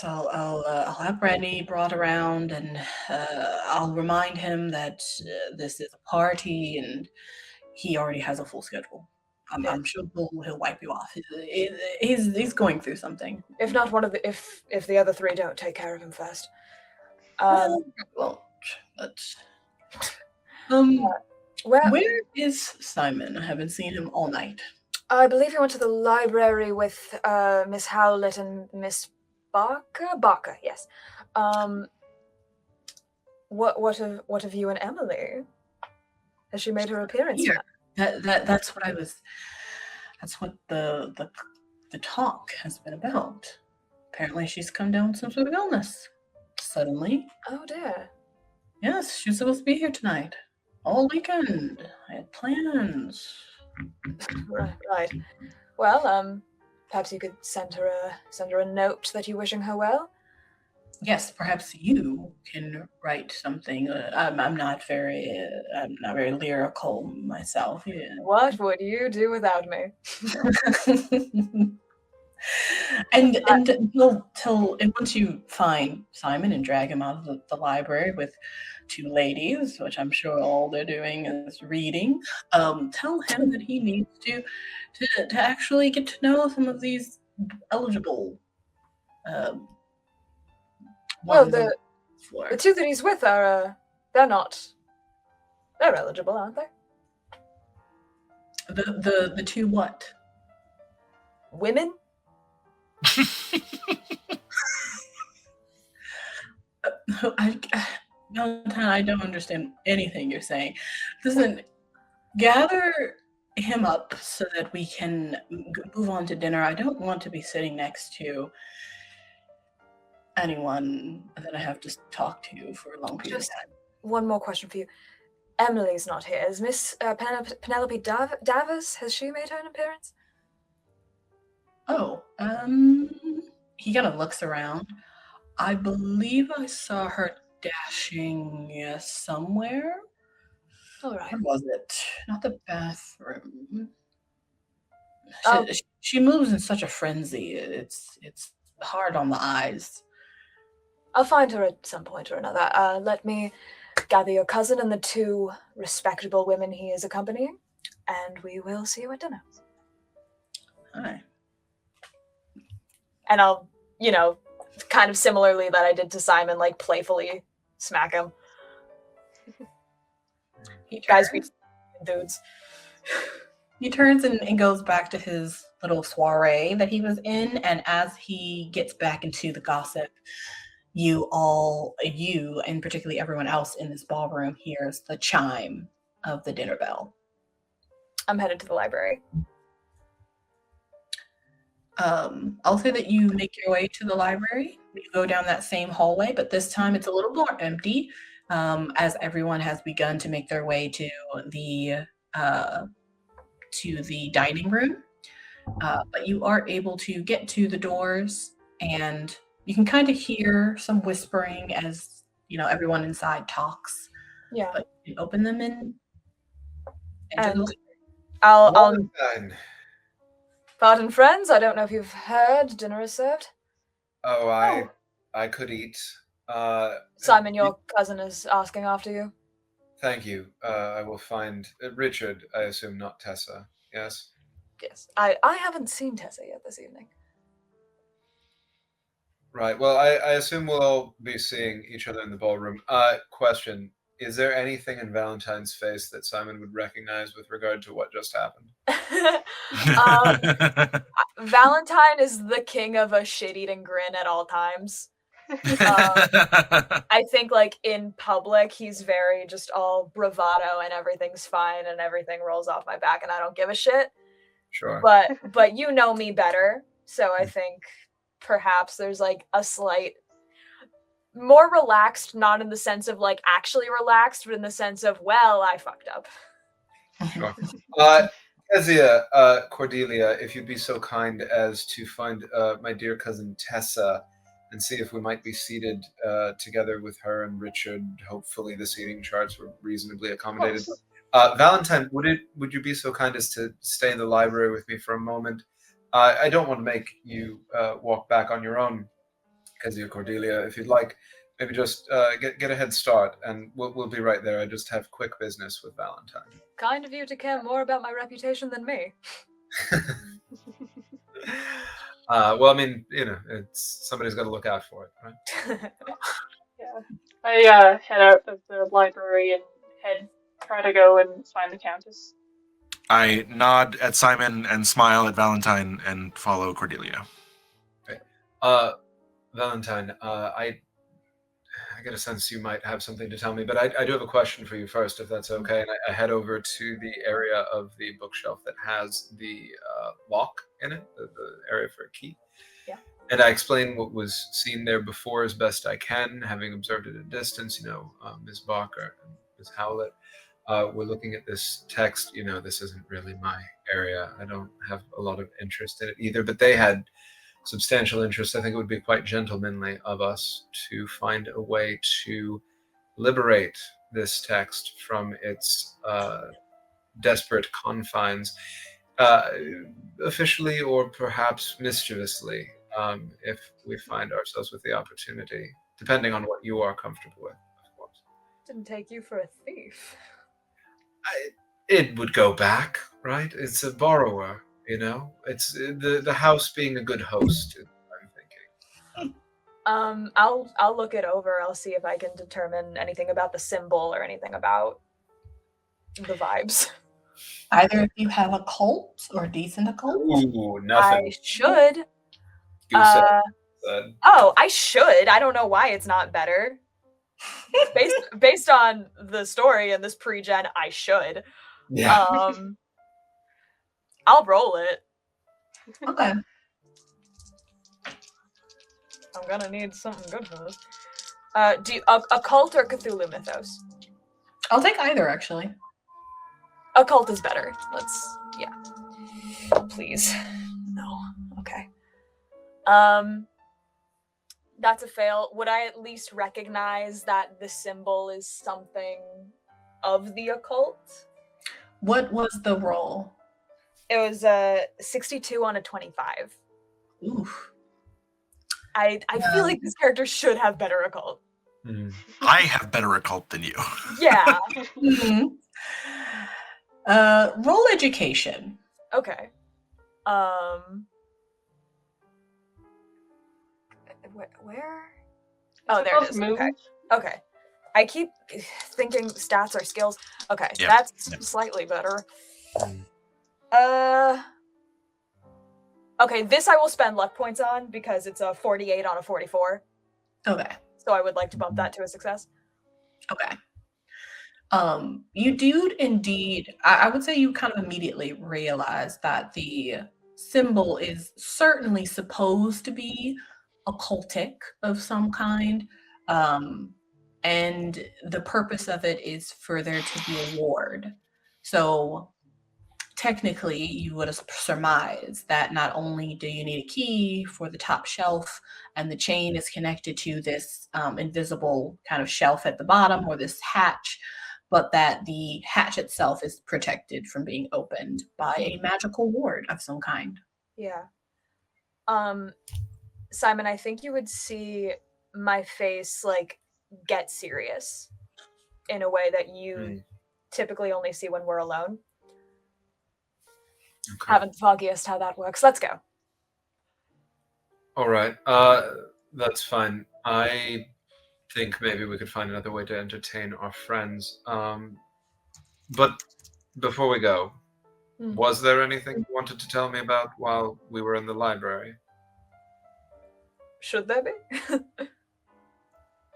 I'll have Brandy brought around, and I'll remind him that this is a party, and he already has a full schedule. I'm sure he'll wipe you off. He's going through something. If not one of the, if the other three don't take care of him first. Where is Simon? I haven't seen him all night. I believe he went to the library with Miss Howlett and Miss Barker. Barker, yes. What of you and Emily? Has she made her appearance yet? That's what I was. That's what the talk has been about. Apparently, she's come down with some sort of illness suddenly. Oh dear. Yes, she's supposed to be here tonight, all weekend. I had plans. Right. Well, perhaps you could send her a note that you're wishing her well. Yes, perhaps you can write something. I'm not very lyrical myself. Yeah. What would you do without me? and once you find Simon and drag him out of the library with two ladies, which I'm sure all they're doing is reading, tell him that he needs to actually get to know some of these eligible. Well, the two that he's with are they're eligible, aren't they? The two what? Women? I don't understand anything you're saying. Listen, gather him up so that we can move on to dinner. I don't want to be sitting next to anyone that I have to talk to for a long period of time. One more question for you. Emily's not here. Is Miss Penelope Davers, has she made her an appearance? Oh, he kind of looks around. I believe I saw her dashing somewhere. All right. Where was it? Not the bathroom. She moves in such a frenzy. It's hard on the eyes. I'll find her at some point or another. Let me gather your cousin and the two respectable women he is accompanying, and we will see you at dinner. Hi. And I'll, kind of similarly that I did to Simon, like playfully smack him. Guys be dudes. He turns and goes back to his little soiree that he was in, and as he gets back into the gossip, you and particularly everyone else in this ballroom hears the chime of the dinner bell. I'm headed to the library. I'll say that you make your way to the library. You go down that same hallway, but this time it's a little more empty, as everyone has begun to make their way to the dining room. But you are able to get to the doors, and you can kind of hear some whispering as everyone inside talks. Yeah. But you open them and I'll pardon, friends. I don't know if you've heard. Dinner is served. Oh, I could eat. Simon, your cousin is asking after you. Thank you. I will find Richard. I assume, not Tessa. Yes. Yes. I haven't seen Tessa yet this evening. Right. Well, I assume we'll all be seeing each other in the ballroom. Question: is there anything in Valentine's face that Simon would recognize with regard to what just happened? Valentine is the king of a shit-eating grin at all times. I think, like, in public, he's very just all bravado and everything's fine and everything rolls off my back and I don't give a shit. Sure. But you know me better, so I think perhaps there's like a slight more relaxed, not in the sense of like actually relaxed, but in the sense of, well, I fucked up. Sure. Kezia, Cordelia, if you'd be so kind as to find my dear cousin Tessa and see if we might be seated together with her and Richard. Hopefully the seating charts were reasonably accommodated. Valentine, would you be so kind as to stay in the library with me for a moment? I don't want to make you walk back on your own, Kezia, Cordelia. If you'd like, maybe just get a head start, and we'll be right there. I just have quick business with Valentine. Kind of you to care more about my reputation than me. Well, I mean, you know, it's somebody's got to look out for it, right? Yeah. I head out of the library and try to go and find the Countess. I nod at Simon and smile at Valentine and follow Cordelia. Okay. Valentine, I get a sense you might have something to tell me, but I do have a question for you first, if that's okay. And I head over to the area of the bookshelf that has the lock in it, the area for a key. Yeah. And I explain what was seen there before as best I can, having observed it at a distance. You know, Ms. Barker and Ms. Howlett. We're looking at this text. You know, this isn't really my area. I don't have a lot of interest in it either, but they had substantial interest. I think it would be quite gentlemanly of us to find a way to liberate this text from its desperate confines, officially or perhaps mischievously, if we find ourselves with the opportunity, depending on what you are comfortable with, of course. Didn't take you for a thief. It would go back, right? It's a borrower. You know, it's the house being a good host. I'm thinking. I'll look it over. I'll see if I can determine anything about the symbol or anything about the vibes. Either of you have occult or decent occult? Ooh, nothing. I should. Said. Oh, I should. I don't know why it's not better. Based on the story and this pre-gen, I should. Yeah. I'll roll it. Okay. I'm gonna need something good for this. Do you, occult or Cthulhu mythos? I'll take either, actually. Occult is better. Yeah. Please. No. Okay. That's a fail. Would I at least recognize that the symbol is something of the occult? What was the roll? It was a 62 on a 25. Oof. I feel like this character should have better occult. I have better occult than you. Yeah. Mm-hmm. Roll education. Okay. Where? Oh, there it is. Okay. Okay. I keep thinking stats are skills. Okay, Yep. That's slightly better. Okay, this I will spend luck points on because it's a 48 on a 44. Okay. So I would like to bump that to a success. Okay. You do indeed, I would say you kind of immediately realize that the symbol is certainly supposed to be occultic of some kind. And the purpose of it is for there to be a ward. So technically, you would surmise that not only do you need a key for the top shelf, and the chain is connected to this invisible kind of shelf at the bottom or this hatch, but that the hatch itself is protected from being opened by a magical ward of some kind. Yeah. Simon, I think you would see my face like get serious in a way that you typically only see when we're alone. Okay. Haven't the foggiest how that works. Let's go. All right. That's fine. I think maybe we could find another way to entertain our friends. But before we go, was there anything you wanted to tell me about while we were in the library? Should there be?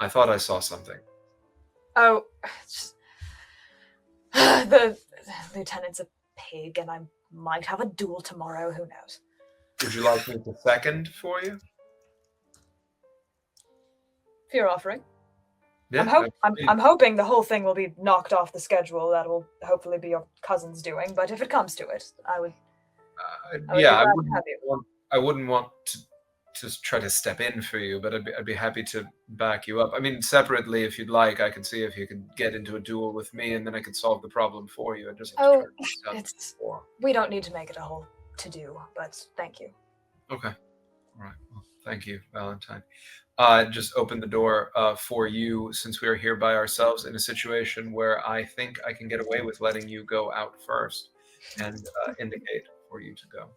I thought I saw something. Oh, the lieutenant's a pig, and I might have a duel tomorrow. Who knows? Would you like me to second for you? If you're offering. Yeah, I'm hoping the whole thing will be knocked off the schedule. That will hopefully be your cousin's doing. But if it comes to it, I would yeah, I you. wouldn't want to try to step in for you, but I'd be happy to back you up. I mean, separately, if you'd like, I could see if you could get into a duel with me, and then I could solve the problem for you. I just have to try to we don't need to make it a whole to-do, but thank you. Okay. All right. Well, thank you, Valentine. Just open the door for you, since we are here by ourselves in a situation where I think I can get away with letting you go out first, and indicate for you to go.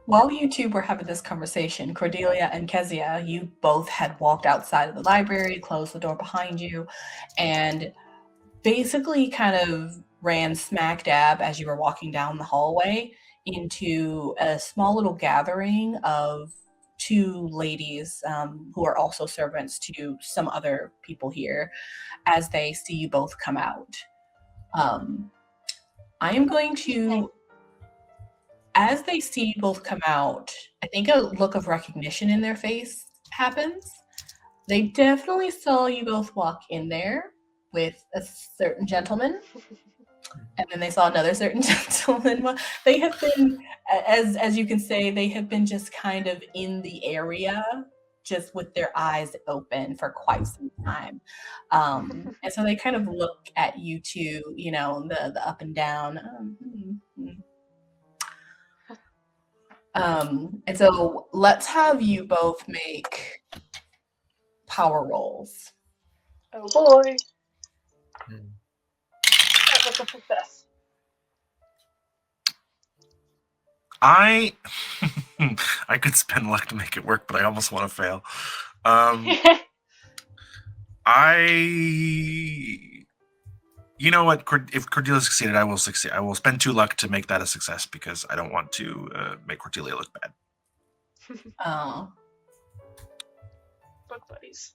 While you two were having this conversation, Cordelia and Kezia, you both had walked outside of the library, closed the door behind you, and basically kind of ran smack dab as you were walking down the hallway into a small little gathering of two ladies who are also servants to some other people here as they see you both come out. I am going to... As they see you both come out, I think a look of recognition in their face happens. They definitely saw you both walk in there with a certain gentleman, and then they saw another certain gentleman. They have been, as you can say, they have been just kind of in the area, just with their eyes open for quite some time. And so they kind of look at you two, the up and down. And so let's have you both make power rolls. Oh boy. That was a success. I could spend luck to make it work, but I almost want to fail. You know what? If Cordelia succeeded, I will succeed. I will spend 2 luck to make that a success because I don't want to make Cordelia look bad. Oh. Book buddies.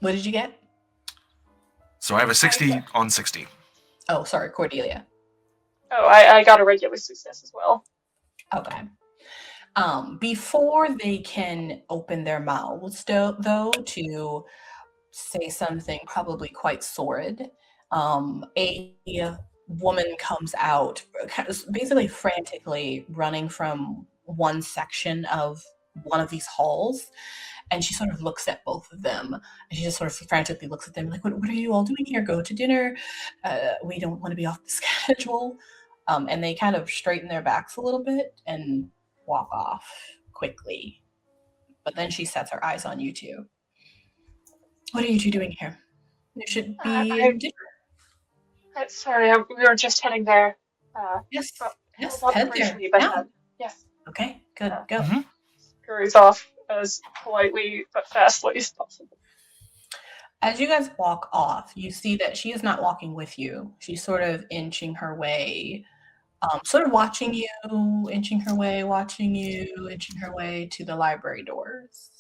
What did you get? So I have a 60 on 60. Oh, sorry, Cordelia. Oh, I got a regular success as well. Okay. Before they can open their mouths, though, to say something probably quite sordid, a woman comes out, basically frantically running from one section of one of these halls, and she sort of looks at both of them, and she just sort of frantically looks at them like, what are you all doing here? Go to dinner. We don't want to be off the schedule. And they kind of straighten their backs a little bit and walk off quickly. But then she sets her eyes on you two. What are you two doing here? You should be... Sorry, we were just heading there. Yes, head there. Yes. Okay, good, go. Scurries off as politely but fastly as possible. As you guys walk off, you see that she is not walking with you. She's sort of inching her way, sort of watching you, inching her way, watching you, inching her way to the library doors.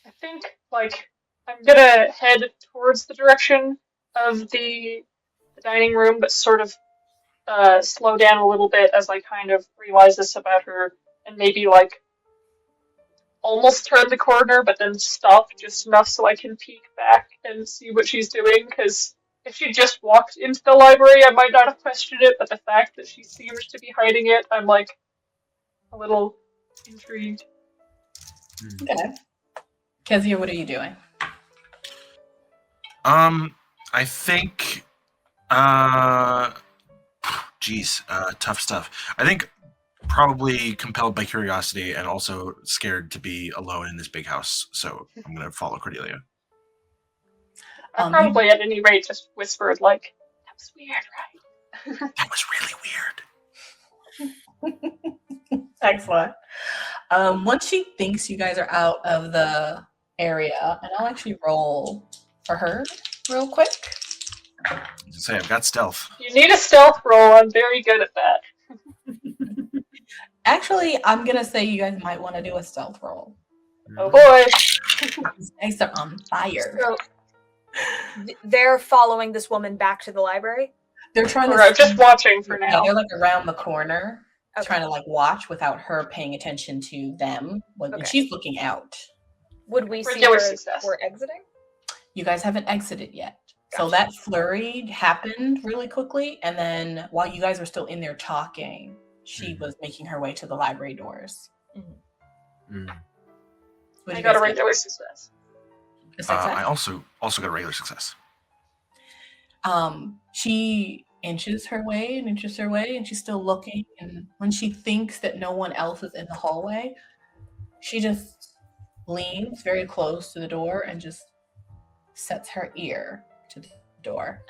I think, I'm gonna head towards the direction of the dining room, but sort of slow down a little bit as I kind of realize this about her, and maybe, almost turn the corner, but then stop just enough so I can peek back and see what she's doing, because if she just walked into the library, I might not have questioned it, but the fact that she seems to be hiding it, I'm, a little intrigued. Okay. Kezia, what are you doing? I think, tough stuff. I think probably compelled by curiosity and also scared to be alone in this big house. So I'm going to follow Cordelia. I probably, at any rate, just whispered, that was weird, right? That was really weird. Excellent. Once she thinks you guys are out of the area, and I'll actually roll for her real quick. Just say I've got stealth. You need a stealth roll. I'm very good at that. Actually, I'm gonna say you guys might want to do a stealth roll. Oh boy. These dice are on fire. So they're following this woman back to the library. They're trying Or to just watching for Yeah, now. they're like around the corner, Okay. trying to like watch without her paying attention to them when Okay. she's looking out. Would we see Regular her success. as we're exiting? You guys haven't exited yet. So Gotcha. that flurry happened really quickly, and then while you guys were still in there talking, she was making her way to the library doors. Mm. What I did you got a guys get? regular success. A success? I also got a regular success. She inches her way, and she's still looking. And when she thinks that no one else is in the hallway, she just leans very close to the door and just sets her ear to the door.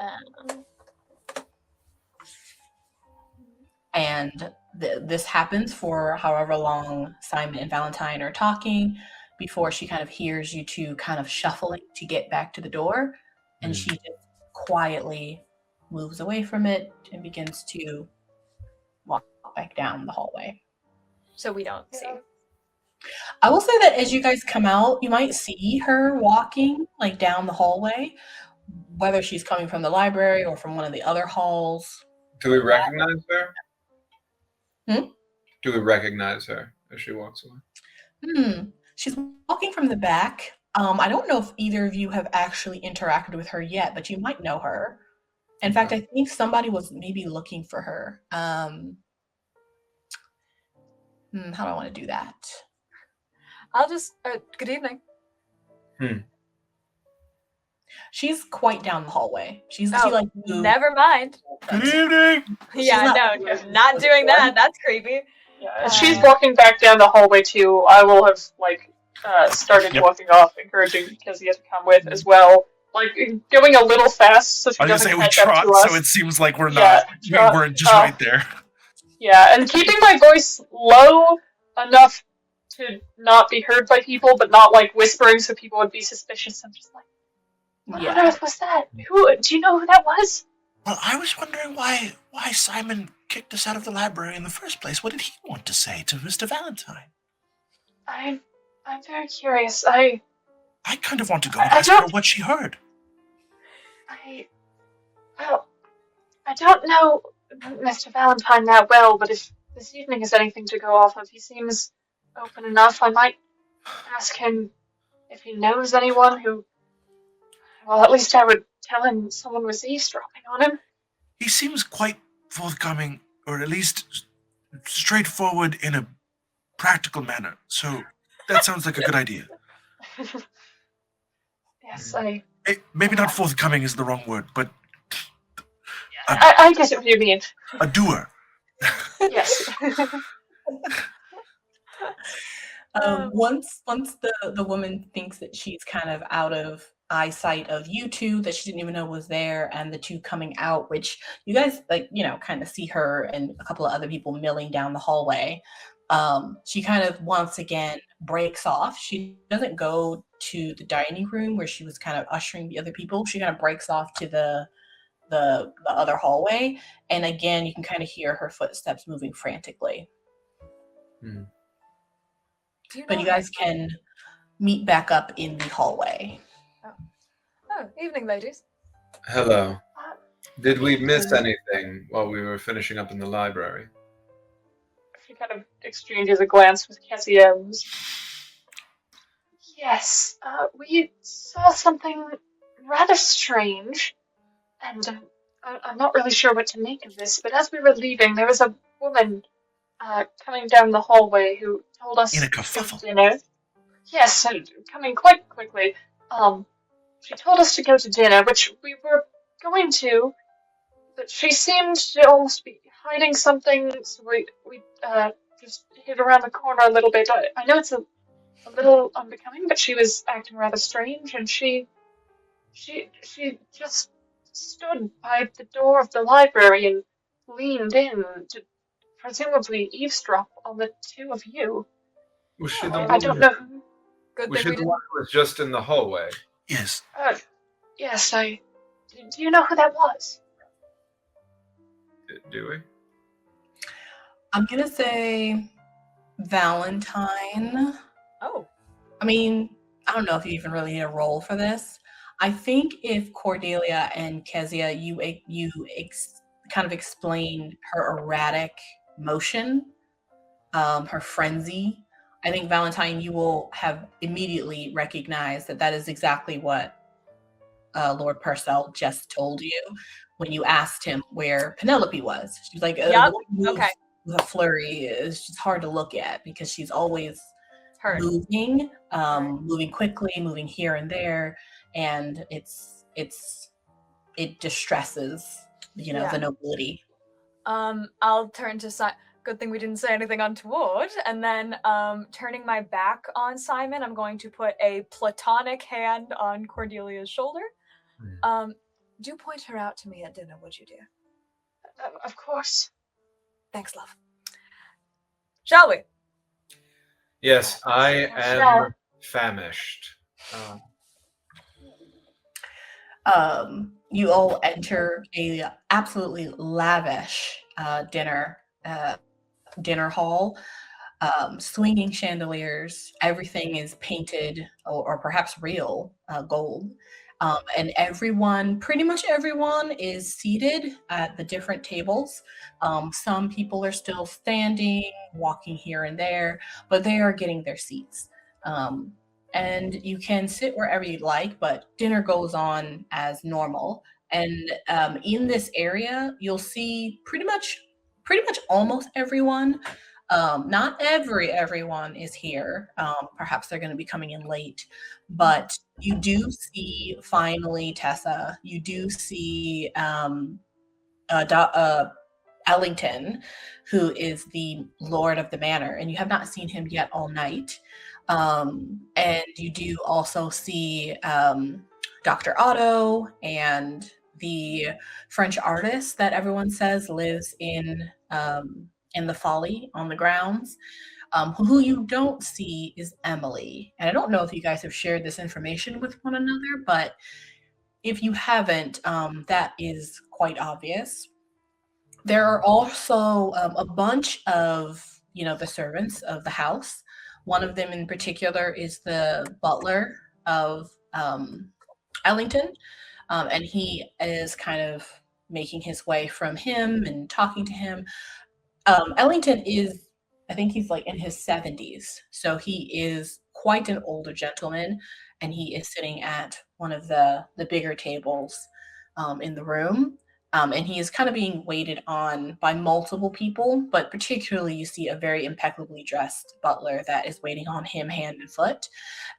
And this happens for however long Simon and Valentine are talking before she kind of hears you two kind of shuffling to get back to the door. And she just quietly moves away from it and begins to walk back down the hallway. So we don't see. I will say that as you guys come out, you might see her walking like down the hallway, whether she's coming from the library or from one of the other halls. Do we recognize her? Hmm? Do we recognize her as she walks away? She's walking from the back. I don't know if either of you have actually interacted with her yet, but you might know her. In fact, I think somebody was maybe looking for her. How do I want to do that? I'll just. Good evening. She's quite down the hallway. She like moved. Never mind. Good evening. Yeah, not- not doing that. That's creepy. Yeah, as she's walking back down the hallway too, I will have started walking off, encouraging Kezia to come with as well. Like going a little fast so she I was doesn't gonna say we catch up trot, to us. so it seems like we're Yeah, not. We're just right there. Yeah, and keeping my voice low enough to not be heard by people, but not like whispering so people would be suspicious. I'm just like, what on earth was that? Do you know who that was? Well, I was wondering why Simon kicked us out of the library in the first place. What did he want to say to Mr. Valentine? I'm very curious. I kind of want to go and ask her what she heard. I don't know Mr. Valentine that well, but if this evening is anything to go off of, he seems open enough. I might ask him if he knows anyone who... Well, at least I would tell him someone was eavesdropping on him. He seems quite forthcoming, or at least straightforward in a practical manner. So that sounds like a good idea. Yes, Maybe not forthcoming is the wrong word, but... I get what you mean. A doer. Yes. Once the woman thinks that she's kind of out of eyesight of you two that she didn't even know was there, and the two coming out, which you guys kind of see her and a couple of other people milling down the hallway, she kind of once again breaks off. She doesn't go to the dining room where she was kind of ushering the other people. She kind of breaks off to the other hallway, and again you can kind of hear her footsteps moving frantically. But you guys can meet back up in the hallway. Oh, evening, ladies. Hello. Did we miss anything while we were finishing up in the library? She kind of exchanges a glance with Kezia. Yes, we saw something rather strange, and I'm not really sure what to make of this, but as we were leaving, there was a woman coming down the hallway who told us In a to go kerfuffle. to dinner. Yes, coming quite quickly. She told us to go to dinner, which we were going to, but she seemed to almost be hiding something, so we just hid around the corner a little bit. I know it's a little unbecoming, but she was acting rather strange, and she just stood by the door of the library and leaned in presumably eavesdrop on the two of you. Was she the I woman? don't know who. Good Was thing she we the didn't. one who was just in the hallway? Yes. Yes, do you know who that was? Do we? I'm gonna say Valentine. Oh, I mean, I don't know if you even really need a roll for this. I think if Cordelia and Kezia, kind of explained her erratic motion, her frenzy, I think Valentine, you will have immediately recognized that that is exactly what Lord Purcell just told you when you asked him where Penelope was. She was like, Yep. the way you move Okay. with a flurry is just hard to look at because she's always Heard. moving, Right. moving quickly, moving here and there, and it distresses, Yeah. the nobility. I'll turn to Simon. Good thing we didn't say anything untoward. And then, turning my back on Simon, I'm going to put a platonic hand on Cordelia's shoulder. Do point her out to me at dinner, would you, dear? Of course. Thanks, love. Shall we? Yes, I am famished. You all enter a absolutely lavish dinner hall. Swinging chandeliers, everything is painted or perhaps real gold. And pretty much everyone is seated at the different tables. Some people are still standing, walking here and there, but they are getting their seats. And you can sit wherever you'd like, but dinner goes on as normal. And in this area, you'll see pretty much almost everyone. Not everyone is here. Perhaps they're going to be coming in late, but you do see finally Tessa. You do see Ellington, who is the Lord of the Manor, and you have not seen him yet all night. And you do also see Dr. Otto and the French artist that everyone says lives in the Folly on the grounds. Who you don't see is Emily. And I don't know if you guys have shared this information with one another, but if you haven't, that is quite obvious. There are also a bunch of, the servants of the house. One of them in particular is the butler of Ellington, and he is kind of making his way from him and talking to him. Ellington is, I think he's like in his 70s, so he is quite an older gentleman, and he is sitting at one of the bigger tables in the room. And he is kind of being waited on by multiple people, but particularly you see a very impeccably dressed butler that is waiting on him hand and foot,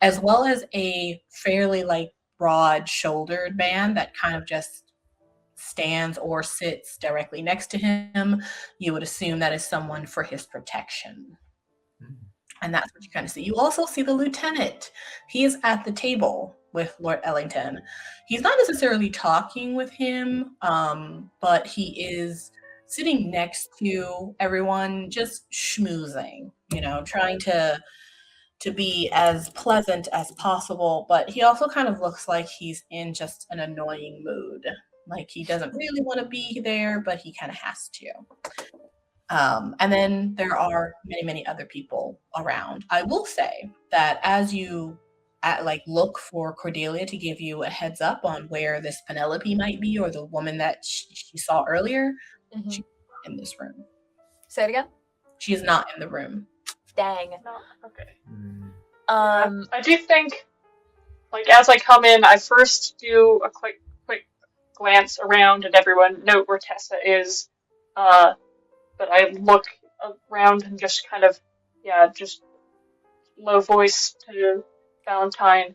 as well as a fairly broad-shouldered man that kind of just stands or sits directly next to him. You would assume that is someone for his protection. And that's what you kind of see. You also see the lieutenant. He is at the table with Lord Ellington. He's not necessarily talking with him, but he is sitting next to everyone, just schmoozing, trying to be as pleasant as possible. But he also kind of looks like he's in just an annoying mood. Like he doesn't really want to be there, but he kind of has to. And then there are many, many other people around. I will say that as you look for Cordelia to give you a heads up on where this Penelope might be, or the woman that she saw earlier, she's not in this room. Say it again. She is not in the room. Dang. No, okay. I do think, as I come in, I first do a quick glance around at everyone, note where Tessa is, but I look around and just kind of, just low voice to Valentine.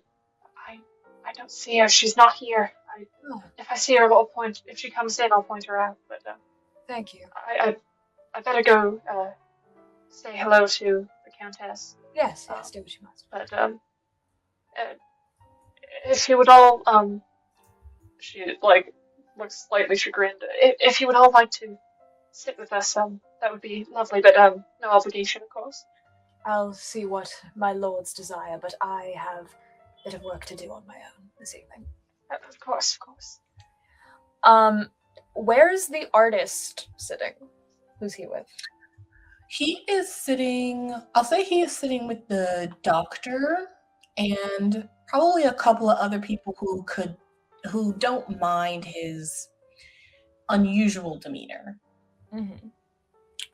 I don't see her. She's not here. If I see her, if she comes in, I'll point her out. But thank you. I better go say hello to the Countess. Yes, do what you must. But if you would all, she looks slightly chagrined. If you would all like to sit with us, that would be lovely, but no obligation, of course. I'll see what my lords desire, but I have a bit of work to do on my own this evening. Of course, of course. Where's the artist sitting? Who's he with? He is sitting, I'll say he is sitting with the doctor and probably a couple of other people who don't mind his unusual demeanor. Mm-hmm.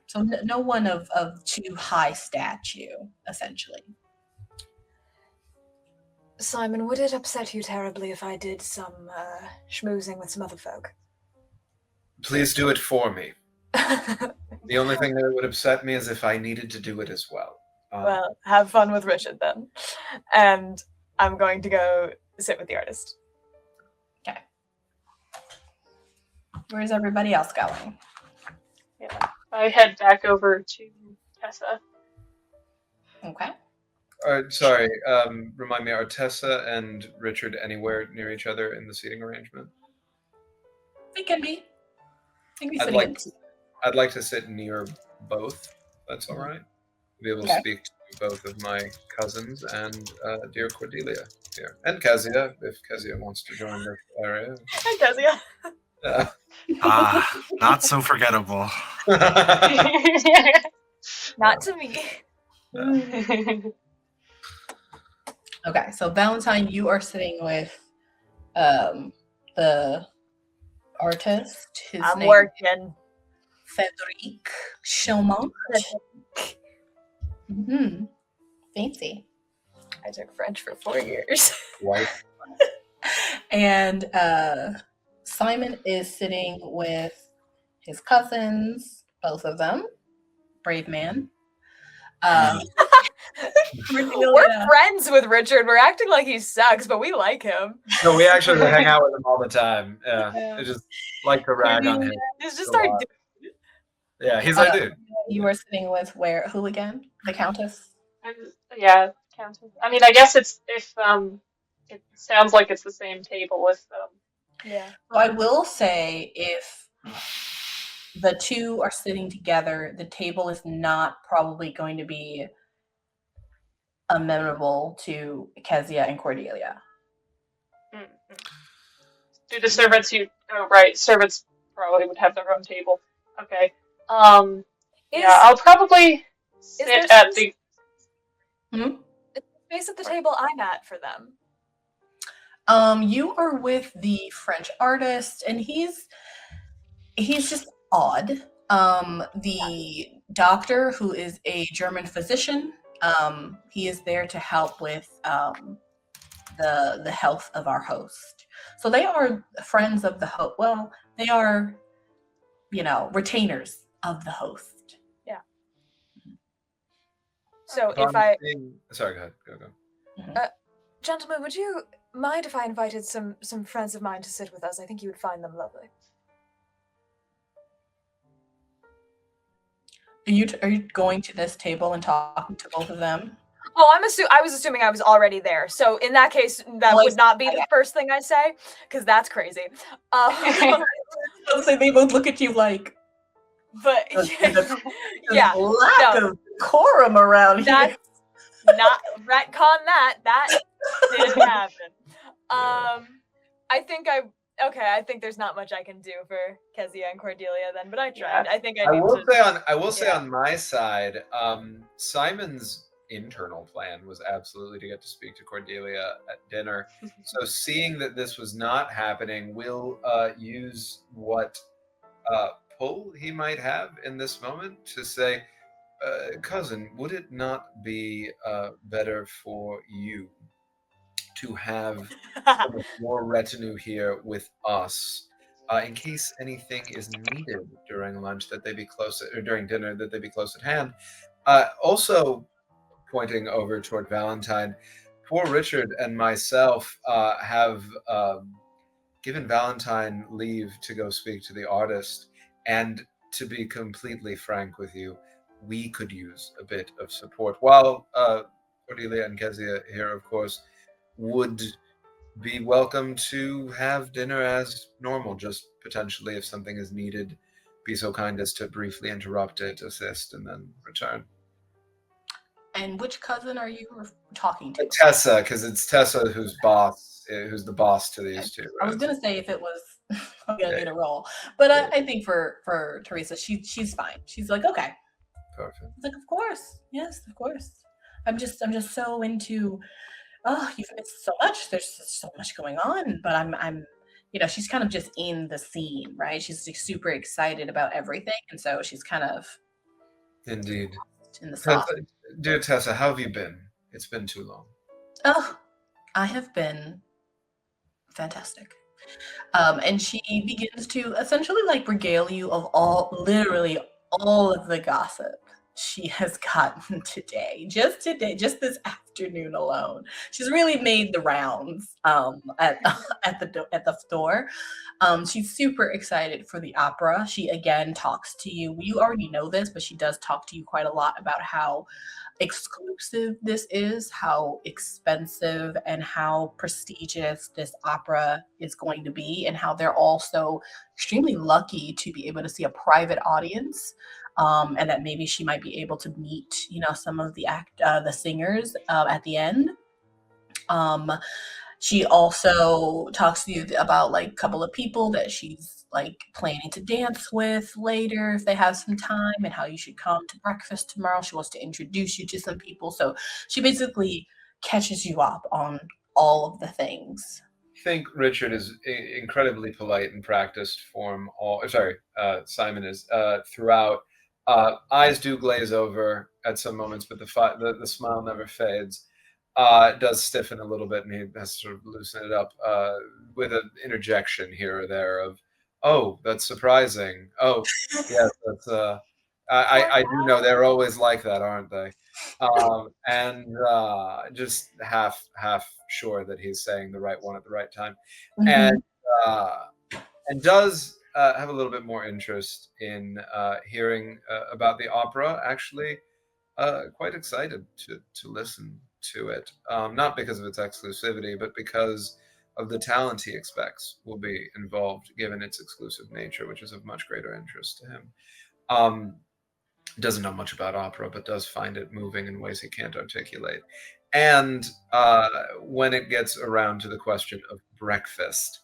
So no one of too high stature, essentially. Simon, would it upset you terribly if I did some schmoozing with some other folk? Please do it for me. The only thing that would upset me is if I needed to do it as well. Well, have fun with Richard then. And I'm going to go sit with the artist. Okay. Where's everybody else going? Yeah, I head back over to Tessa. Okay. Sorry, remind me, are Tessa and Richard anywhere near each other in the seating arrangement? They can be. They can be I'd like to sit near both. That's all right. Be able to speak to both of my cousins and dear Cordelia here, and Kezia, if Kezia wants to join this area. And Kezia. Not so forgettable. Not to me. Okay, so Valentine, you are sitting with the artist. His I'm name working. Frederic Chaumont. Mm-hmm. Fancy. I took French for 4 years. White. And Simon is sitting with his cousins, both of them. Brave man. We're friends with Richard. We're acting like he sucks, but we like him. No, we actually hang out with him all the time. Yeah. I just like to rag on him. He's just our dude. Yeah, he's our dude. You were sitting with who again? The Countess? Yeah, Countess. I mean, I guess it sounds like it's the same table with Yeah. So I will say if the two are sitting together, the table is not probably going to be amenable to Kezia and Cordelia. Do the servants servants probably would have their own table. Okay. I'll probably sit at the space at the table I'm at for them. You are with the French artist, and he's just odd. The doctor, who is a German physician, he is there to help with the health of our host. So they are friends of the host. Well, they are, retainers of the host. Yeah. So Sorry, go ahead. Go. Mm-hmm. Gentlemen, would you mind if I invited some friends of mine to sit with us? I think you would find them lovely. Are you going to this table and talking to both of them? Oh, I was assuming I was already there. So in that case, that would not be the first thing I say, because that's crazy. So they both look at you like, but yeah, lack of decorum around here. That's not retcon that. That didn't happen. I think there's not much I can do for Kezia and Cordelia then, but I tried. Yeah. I will say on my side, Simon's internal plan was absolutely to get to speak to Cordelia at dinner. So seeing that this was not happening, we'll use what pull he might have in this moment to say, cousin, would it not be better for you to have more retinue here with us in case anything is needed during lunch, that they be close, or during dinner, that they be close at hand. Also, pointing over toward Valentine, poor Richard and myself have given Valentine leave to go speak to the artist, and to be completely frank with you, we could use a bit of support. While Cordelia and Kezia here, of course, would be welcome to have dinner as normal, just potentially if something is needed be so kind as to briefly interrupt it, assist, and then return. And which cousin are you talking to? Tessa, because it's Tessa who's the boss to these two. Right? I was gonna say if it was, I'm gonna need a roll, but I think for Teresa, she's fine. She's like, okay, Perfect. It's like, of course, yes, of course. I'm just so into. Oh, you've missed so much. There's just so much going on, but I'm, she's kind of just in the scene, right? She's like super excited about everything, and so she's kind of Indeed. in the sauce. Dear Tessa, how have you been? It's been too long. Oh, I have been fantastic. And she begins to essentially like regale you of literally all of the gossip she has gotten today, just this afternoon alone. She's really made the rounds at the store. She's super excited for the opera. She again talks to you. You already know this, but she does talk to you quite a lot about how exclusive this is, how expensive and how prestigious this opera is going to be, and how they're also extremely lucky to be able to see a private audience, and that maybe she might be able to meet, some of the singers at the end. She also talks to you about like a couple of people that she's like planning to dance with later if they have some time, and how you should come to breakfast tomorrow. She wants to introduce you to some people. So she basically catches you up on all of the things. I think Richard is incredibly polite and practiced Simon is throughout. Eyes do glaze over at some moments, but the smile never fades. It does stiffen a little bit, and he has to sort of loosen it up with an interjection here or there of, "Oh, that's surprising. Oh, yes, that's. I do know they're always like that, aren't they?" And just half sure that he's saying the right one at the right time, and does have a little bit more interest in hearing about the opera. Actually, quite excited to listen to it, not because of its exclusivity, but because of the talent he expects will be involved, given its exclusive nature, which is of much greater interest to him. Doesn't know much about opera, but does find it moving in ways he can't articulate. And when it gets around to the question of breakfast,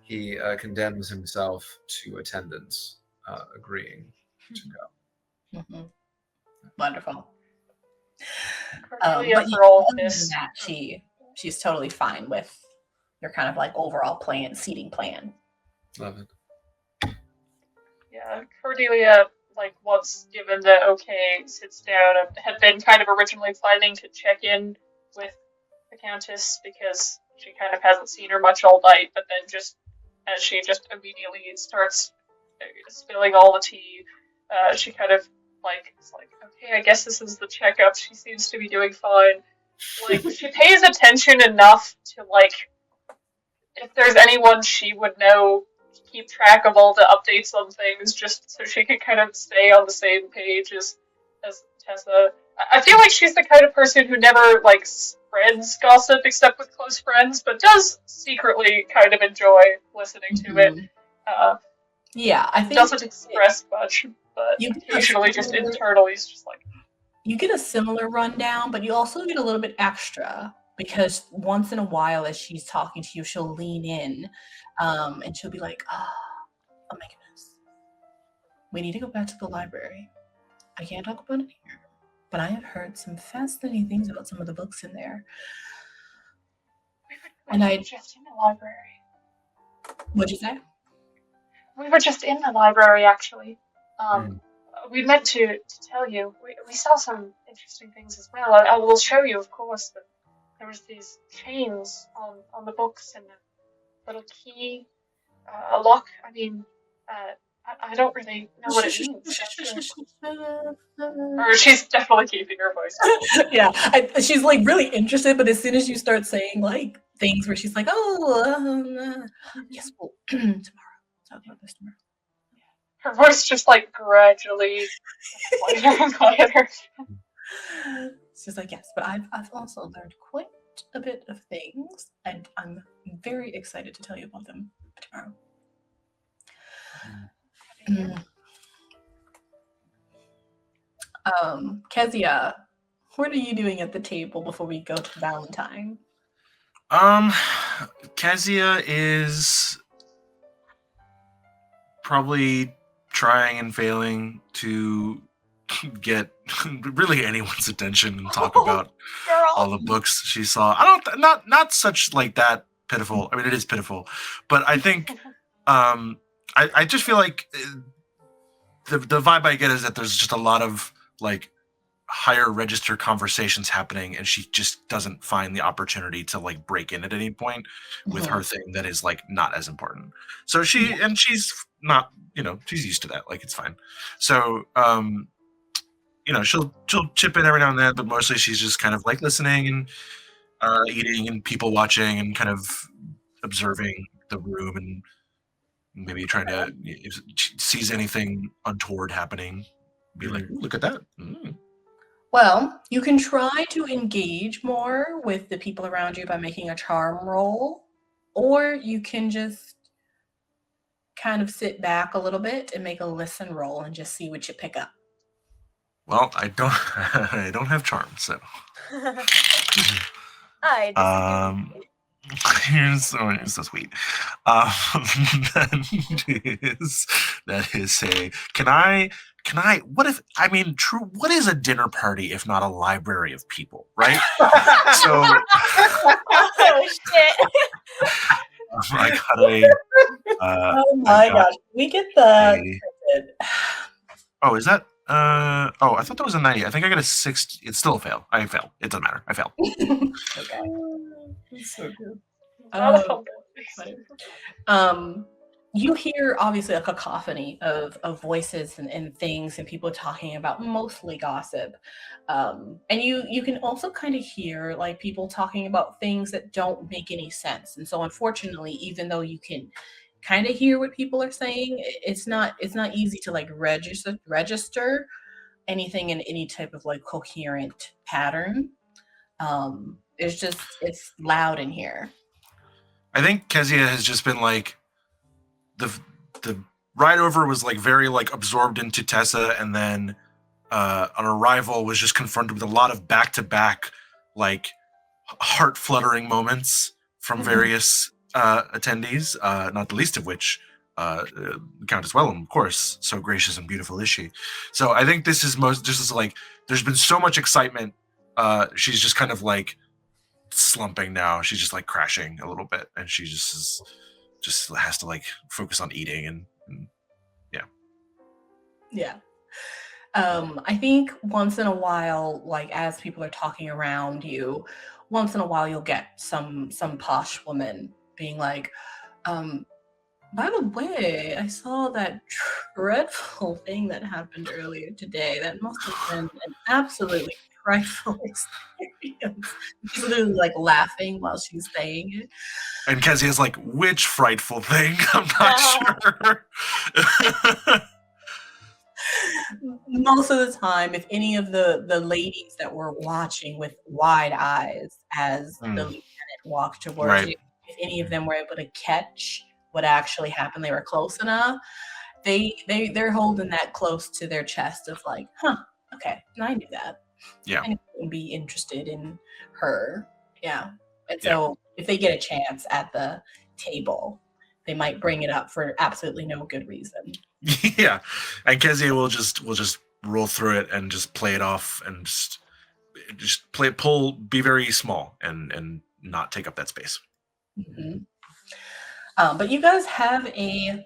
he condemns himself to attendance, agreeing to go. Mm-hmm. Wonderful. Cordelia, But for all of this, that she's totally fine with your kind of like overall seating plan. Love it. Yeah, Cordelia, like once given the okay, sits down and had been kind of originally planning to check in with the Countess because she kind of hasn't seen her much all night, but then just as she just immediately starts spilling all the tea, she kind of it's like, okay, I guess this is the checkup. She seems to be doing fine. Like, she pays attention enough to, like, if there's anyone she would know, keep track of all the updates on things, just so she could kind of stay on the same page as Tessa. I feel like she's the kind of person who never, like, spreads gossip except with close friends, but does secretly kind of enjoy listening to it. Yeah, I think doesn't express much, but occasionally just internally is just like... You get a similar rundown, but you also get a little bit extra, because once in a while as she's talking to you, she'll lean in, and she'll be like, oh my goodness. We need to go back to the library. I can't talk about it here, but I have heard some fascinating things about some of the books in there. We were just in the library. What'd you say? We were just in the library, actually. We meant to tell you. We saw some interesting things as well. I will show you, of course. But there was these chains on the books and a little key, a lock. I mean, I don't really know what it means. Or she's definitely keeping her voice. Yeah, she's like really interested, but as soon as you start saying like things where she's like, yes, well, tomorrow. Talk about this tomorrow. Her voice just like gradually quieter and quieter. She's like, yes, but I've also learned quite a bit of things, and I'm very excited to tell you about them tomorrow. Kezia, what are you doing at the table before we go to Valentine? Kezia is probably trying and failing to get really anyone's attention and talk about all the books she saw. I don't not such like that pitiful. I mean, it is pitiful, but I think I just feel like the vibe I get is that there's just a lot of like higher register conversations happening, and she just doesn't find the opportunity to like break in at any point with her thing that is like not as important. So she's not, she's used to that. Like it's fine. So she'll chip in every now and then, but mostly she's just kind of like listening and eating and people watching and kind of observing the room and maybe trying to, if she sees anything untoward happening, be like, "Ooh, look at that." Mm. Well, you can try to engage more with the people around you by making a charm roll, or you can just kind of sit back a little bit and make a listen roll and just see what you pick up. Well, I don't have charm, so. You're so sweet. That is a. Can I? What if? I mean, true. What is a dinner party if not a library of people, right? So. Oh shit! I got a. Oh my gosh, we get that. Oh, is that? I thought that was a 90. I think I got a 60. It's still a fail. I failed. It doesn't matter. I failed. Okay. It's so good. You hear obviously a cacophony of voices and things and people talking about mostly gossip. And you can also kind of hear like people talking about things that don't make any sense. And so unfortunately, even though you can kind of hear what people are saying, it's not easy to like register anything in any type of like coherent pattern. It's loud in here. I think Kezia has just been like the ride over was like very like absorbed into Tessa, and then on arrival was just confronted with a lot of back-to-back like heart fluttering moments from various attendees, not the least of which Countess Wellham, of course, so gracious and beautiful is she. So I think this is like there's been so much excitement. She's just kind of like slumping now. She's just like crashing a little bit, and she just has to like focus on eating and yeah. I think once in a while, like as people are talking around you, once in a while you'll get some posh woman being like, by the way, I saw that dreadful thing that happened earlier today. That must have been an absolutely frightful experience. She's literally like laughing while she's saying it. And Kezia's like, which frightful thing? I'm not sure. Most of the time, if any of the ladies that were watching with wide eyes as the lieutenant walked towards you, if any of them were able to catch what actually happened, they were close enough, they're holding that close to their chest of like, okay, I knew that. Yeah. I would be interested in her. Yeah. And so if they get a chance at the table, they might bring it up for absolutely no good reason. Yeah. And Kezia will just roll through it and just play it off and just be very small and not take up that space. Mm-hmm. But you guys have a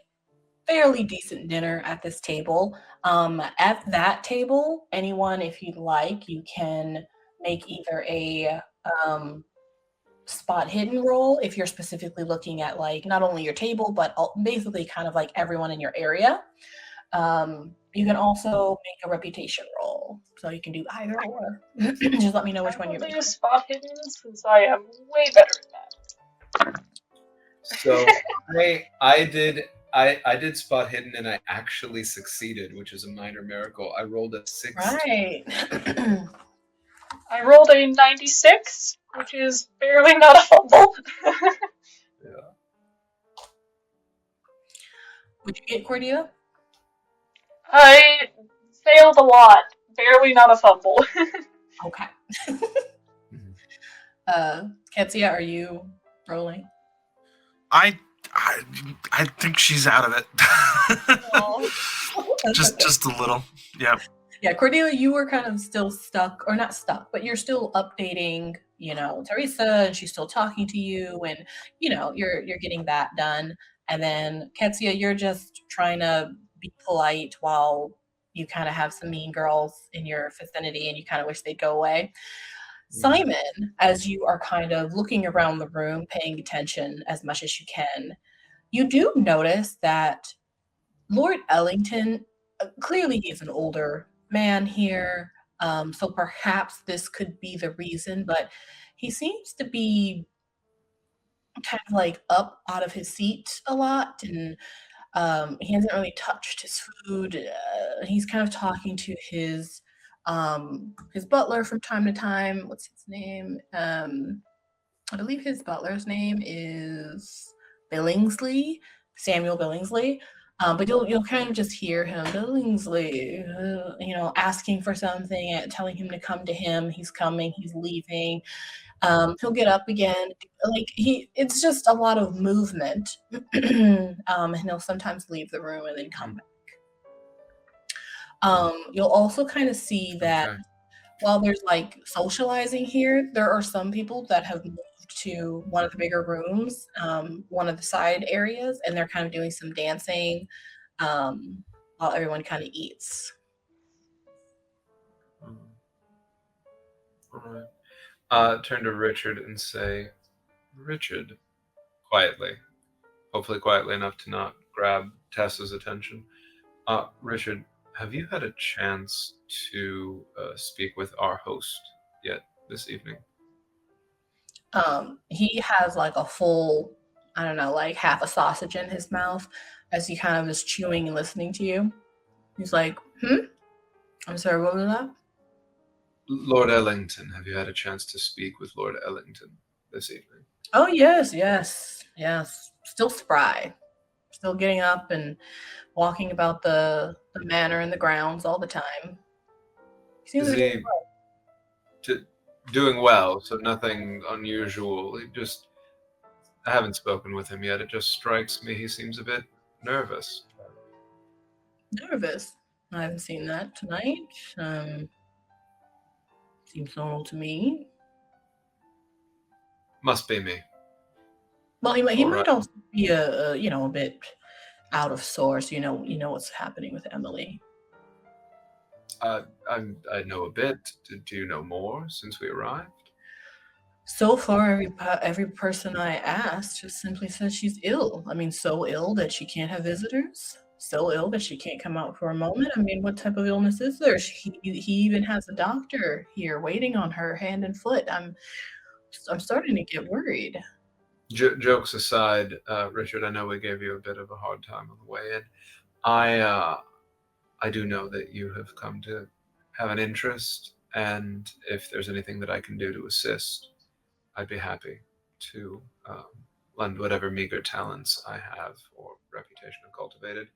fairly decent dinner at this table. At that table, anyone, if you'd like, you can make either a spot hidden roll if you're specifically looking at like not only your table, but basically kind of like everyone in your area. You can also make a reputation roll. So you can do either or. Just let me know which one you're doing. Spot hidden since I am way better at that. So I did spot hidden and I actually succeeded, which is a minor miracle. I rolled a 6. Right. I rolled a 96, which is barely not a fumble. Yeah. What'd you get, Cordelia? I failed a lot, barely not a fumble. Okay. Mhm. Ketsia, are you rolling? I think she's out of it. Aw. just Okay. just a little. Yeah. Yeah, Cordelia, you were kind of still stuck, or not stuck, but you're still updating, Teresa, and she's still talking to you, and you're getting that done. And then Ketsia, you're just trying to be polite while you kind of have some mean girls in your vicinity, and you kind of wish they'd go away. Simon, as you are kind of looking around the room, paying attention as much as you can, you do notice that Lord Ellington, clearly he's an older man here, so perhaps this could be the reason, but he seems to be kind of like up out of his seat a lot, and he hasn't really touched his food. He's kind of talking to his butler from time to time. What's his name? I believe his butler's name is Billingsley, Samuel Billingsley. But you'll kind of just hear him, Billingsley, asking for something, telling him to come to him. He's coming. He's leaving. He'll get up again. It's just a lot of movement. And he'll sometimes leave the room and then come back. You'll also kind of see that while there's like socializing here, there are some people that have moved to one of the bigger rooms, one of the side areas, and they're kind of doing some dancing while everyone kind of eats. All right. Turn to Richard and say, Richard, quietly, hopefully quietly enough to not grab Tessa's attention. Richard, have you had a chance to speak with our host yet this evening? He has like a full, I don't know, like half a sausage in his mouth as he kind of is chewing and listening to you. He's like, I'm sorry, what was that? Lord Ellington, have you had a chance to speak with Lord Ellington this evening? Oh, yes. Still spry. Still getting up and walking about the manor and the grounds all the time. Seems Is to be he doing well, so nothing unusual? I haven't spoken with him yet. It just strikes me he seems a bit nervous. nervous. I haven't seen that tonight. Seems normal to me. Must be me. Well, he All might right. also be a bit out of sorts. You know what's happening with Emily. I know a bit. Do you know more since we arrived? So far, every person I asked just simply says she's ill. I mean, so ill that she can't have visitors. So ill that she can't come out for a moment. I mean, what type of illness is there? He even has a doctor here waiting on her hand and foot. I'm starting to get worried. Jokes aside, Richard, I know we gave you a bit of a hard time on the way in. I do know that you have come to have an interest, and if there's anything that I can do to assist, I'd be happy to lend whatever meager talents I have or reputation I've cultivated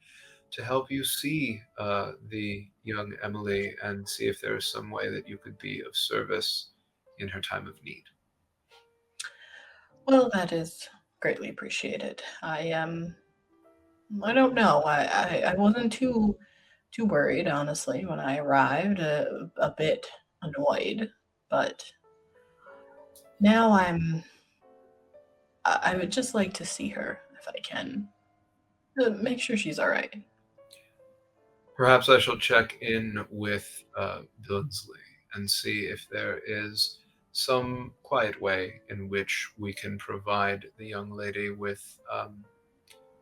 to help you see the young Emily and see if there is some way that you could be of service in her time of need. Well, that is greatly appreciated. I don't know. I wasn't too worried, honestly, when I arrived. A bit annoyed, but now I would just like to see her if I can. Make sure she's all right. Perhaps I shall check in with Billingsley and see if there is some quiet way in which we can provide the young lady with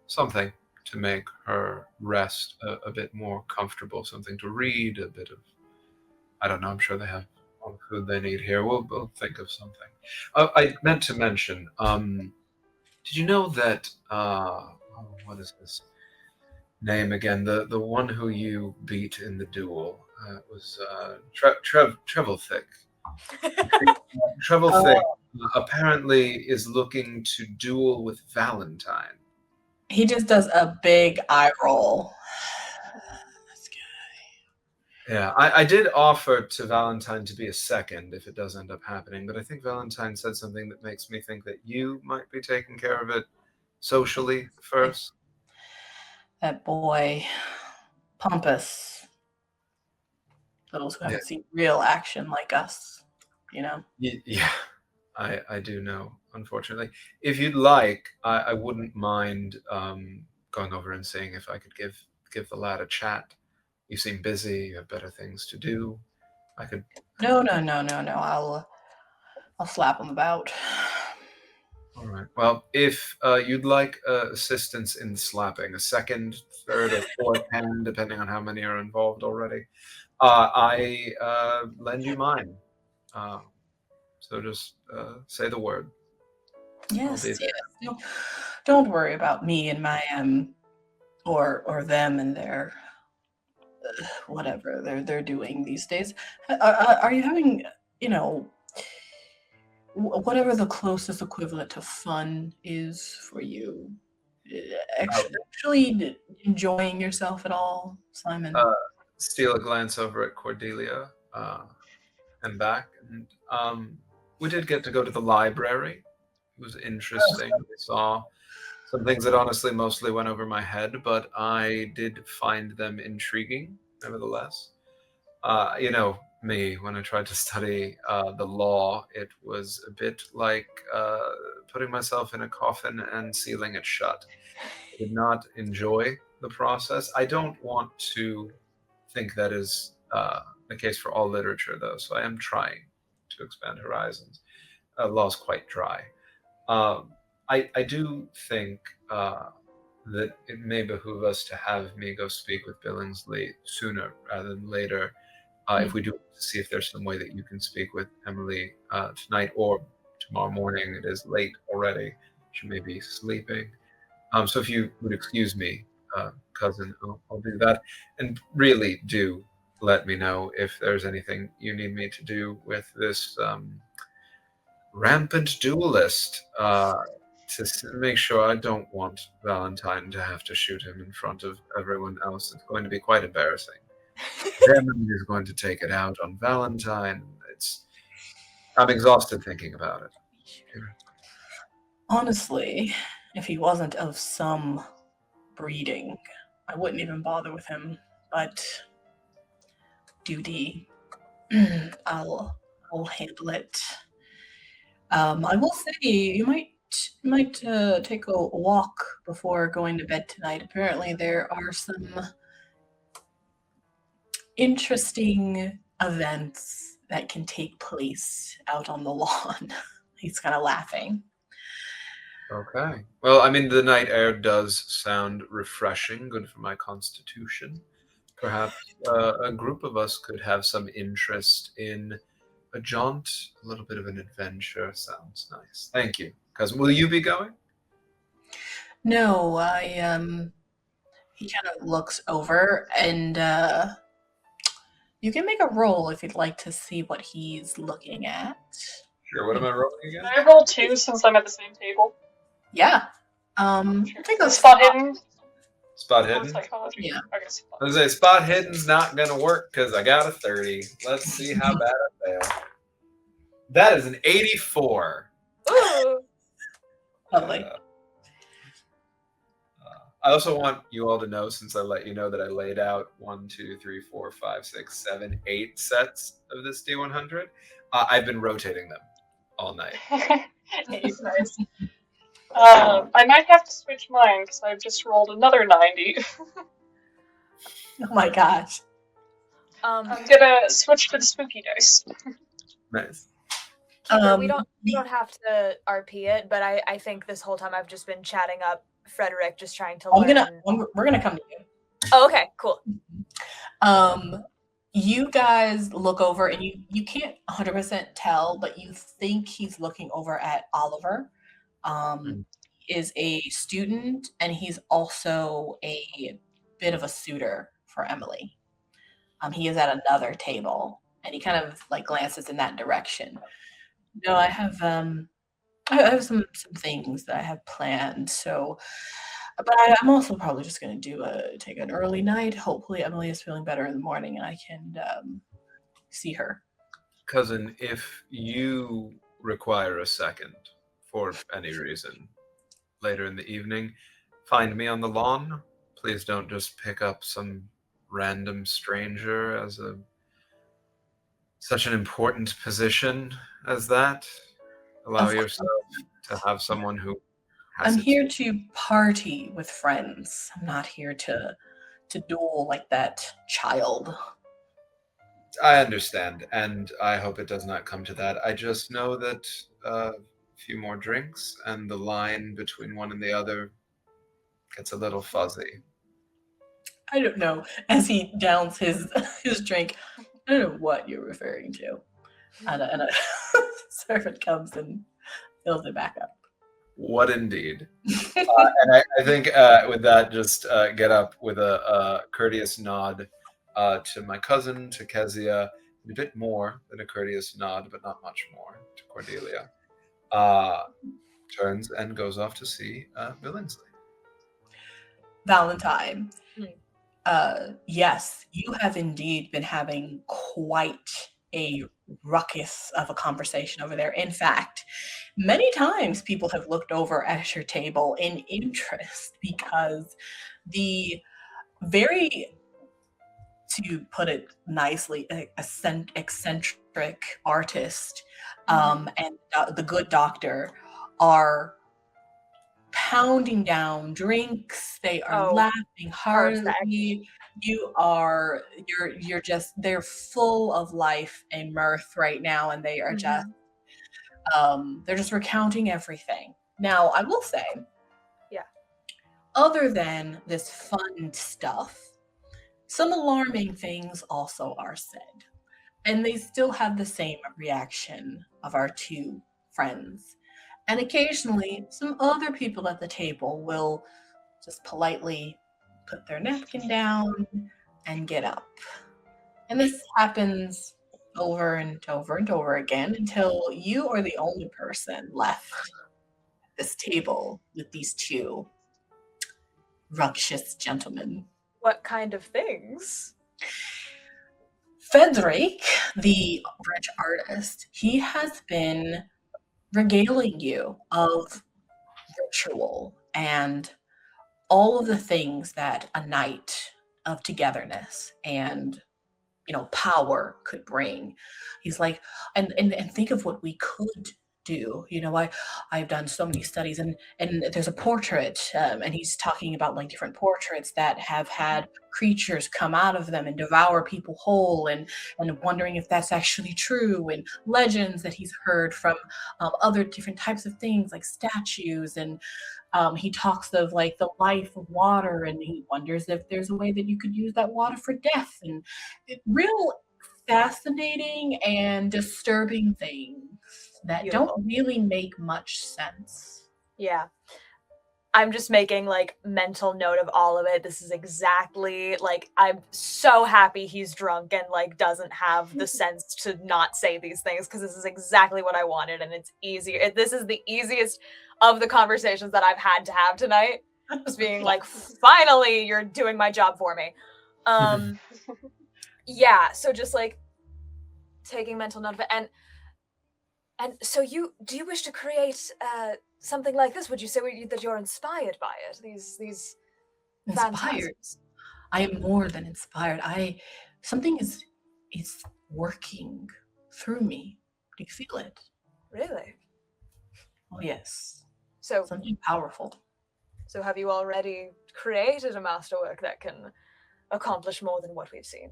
something to make her rest a bit more comfortable, something to read, a bit of, I don't know, I'm sure they have all the food they need here. We'll think of something. I meant to mention, did you know that, what is this name again? The one who you beat in the duel was Trevelthick. Trevelthick apparently is looking to duel with Valentine. He just does a big eye roll. This guy. Yeah, I did offer to Valentine to be a second if it does end up happening, but I think Valentine said something that makes me think that you might be taking care of it socially first. That boy, pompous. Those who Yeah, haven't seen real action like us, yeah, I do know, unfortunately. If you'd like, I wouldn't mind going over and seeing if I could give the lad a chat. You seem busy, you have better things to do. I could. No. I'll slap him about. All right. Well, if you'd like assistance in slapping, a second, third, or fourth hand, depending on how many are involved already, I lend you mine. Uh, so just say the word. I'll be Yes. there. No, don't worry about me and my or them and their whatever they're doing these days. Are you having whatever the closest equivalent to fun is for you? Actually enjoying yourself at all, Simon? Steal a glance over at Cordelia and back, and we did get to go to the library. It was interesting. We saw some things that honestly mostly went over my head, but I did find them intriguing, nevertheless. Me, when I tried to study the law, it was a bit like putting myself in a coffin and sealing it shut. I did not enjoy the process. I don't want to think that is the case for all literature, though, so I am trying to expand horizons. Law's quite dry. I do think that it may behoove us to have me go speak with Billingsley sooner rather than later. If we do see if there's some way that you can speak with Emily tonight or tomorrow morning. It is late already. She may be sleeping. So if you would excuse me, cousin, I'll do that. And really do let me know if there's anything you need me to do with this rampant duelist to make sure I don't want Valentine to have to shoot him in front of everyone else. It's going to be quite embarrassing. Demon is going to take it out on Valentine. I'm exhausted thinking about it. Honestly, if he wasn't of some breeding, I wouldn't even bother with him. But duty, I'll handle it. I will say you might take a walk before going to bed tonight. Apparently, there are some interesting events that can take place out on the lawn. He's kind of laughing. Okay. Well, I mean, the night air does sound refreshing, good for my constitution. Perhaps a group of us could have some interest in a jaunt, a little bit of an adventure. Sounds nice. Thank you. Cousin, will you be going? No, he kind of looks over and you can make a roll if you'd like to see what he's looking at. Sure. What am I rolling again? Can I roll 2 since I'm at the same table? Yeah. Sure. Take a Spot hidden. Spot hidden? Psychology. Yeah. Okay, spot. I was gonna say spot hidden's not gonna work because I got a 30. Let's see how bad I fail. That is an 84. Ooh. Lovely. I also want you all to know, since I let you know that I laid out 1, 2, 3, 4, 5, 6, 7, 8 sets of this D100, I've been rotating them all night. Nice. I might have to switch mine because I've just rolled another 90. Oh my gosh. I'm gonna switch to the spooky dice. Nice. Keeper, we don't have to RP it, but I think this whole time I've just been chatting up Frederick, just trying to learn. We're gonna come to you. Oh, okay, cool. You guys look over and you can't 100% tell, but you think he's looking over at Oliver. Is a student and he's also a bit of a suitor for Emily. He is at another table and he kind of like glances in that direction. No, I have some things that I have planned. So But I'm also probably just going to take an early night. Hopefully Emily is feeling better in the morning and I can see her. Cousin, if you require a second for any reason later in the evening, find me on the lawn. Please don't just pick up some random stranger as such an important position as that. Allow Of yourself to have someone who has I'm it. here to party with friends. I'm not here to duel like that child. I understand, and I hope it does not come to that. I just know that a few more drinks and the line between one and the other gets a little fuzzy. I don't know. As he downs his drink, I don't know what you're referring to. And a servant comes and fills it back up. What indeed? And I think with that, just get up with a courteous nod to my cousin, to Kezia, and a bit more than a courteous nod, but not much more, to Cordelia. Turns and goes off to see Billingsley. Valentine. Yes, you have indeed been having quite a ruckus of a conversation over there. In fact, many times people have looked over at your table in interest because the very, to put it nicely, eccentric artist and the good doctor are pounding down drinks. They are laughing heartily. You're just, they're full of life and mirth right now, and they are just they're just recounting everything. Now, I will say, other than this fun stuff, some alarming things also are said, and they still have the same reaction of our two friends. And occasionally, some other people at the table will just politely put their napkin down and get up. And this happens over and over and over again until you are the only person left at this table with these two ruckus gentlemen. What kind of things? Frederick, the French artist, he has been regaling you of ritual and all of the things that a night of togetherness and power could bring. He's like, and think of what we could do. I've done so many studies, and there's a portrait, and he's talking about like different portraits that have had creatures come out of them and devour people whole, and wondering if that's actually true, and legends that he's heard from other different types of things like statues, and he talks of like the life of water, and he wonders if there's a way that you could use that water for death, and real fascinating and disturbing things that don't really make much sense. Yeah. I'm just making like mental note of all of it. This is exactly like, I'm so happy he's drunk and like doesn't have the sense to not say these things, because this is exactly what I wanted, and it's easier. This is the easiest of the conversations that I've had to have tonight. Just being like, finally, you're doing my job for me. Yeah, so just like taking mental note of it, and so do you wish to create something like this? Would you say that you're inspired by it? These Inspired. phantasms? I am more than inspired. Something is working through me. Do you feel it? Really? Oh yes. So something powerful. So have you already created a masterwork that can accomplish more than what we've seen?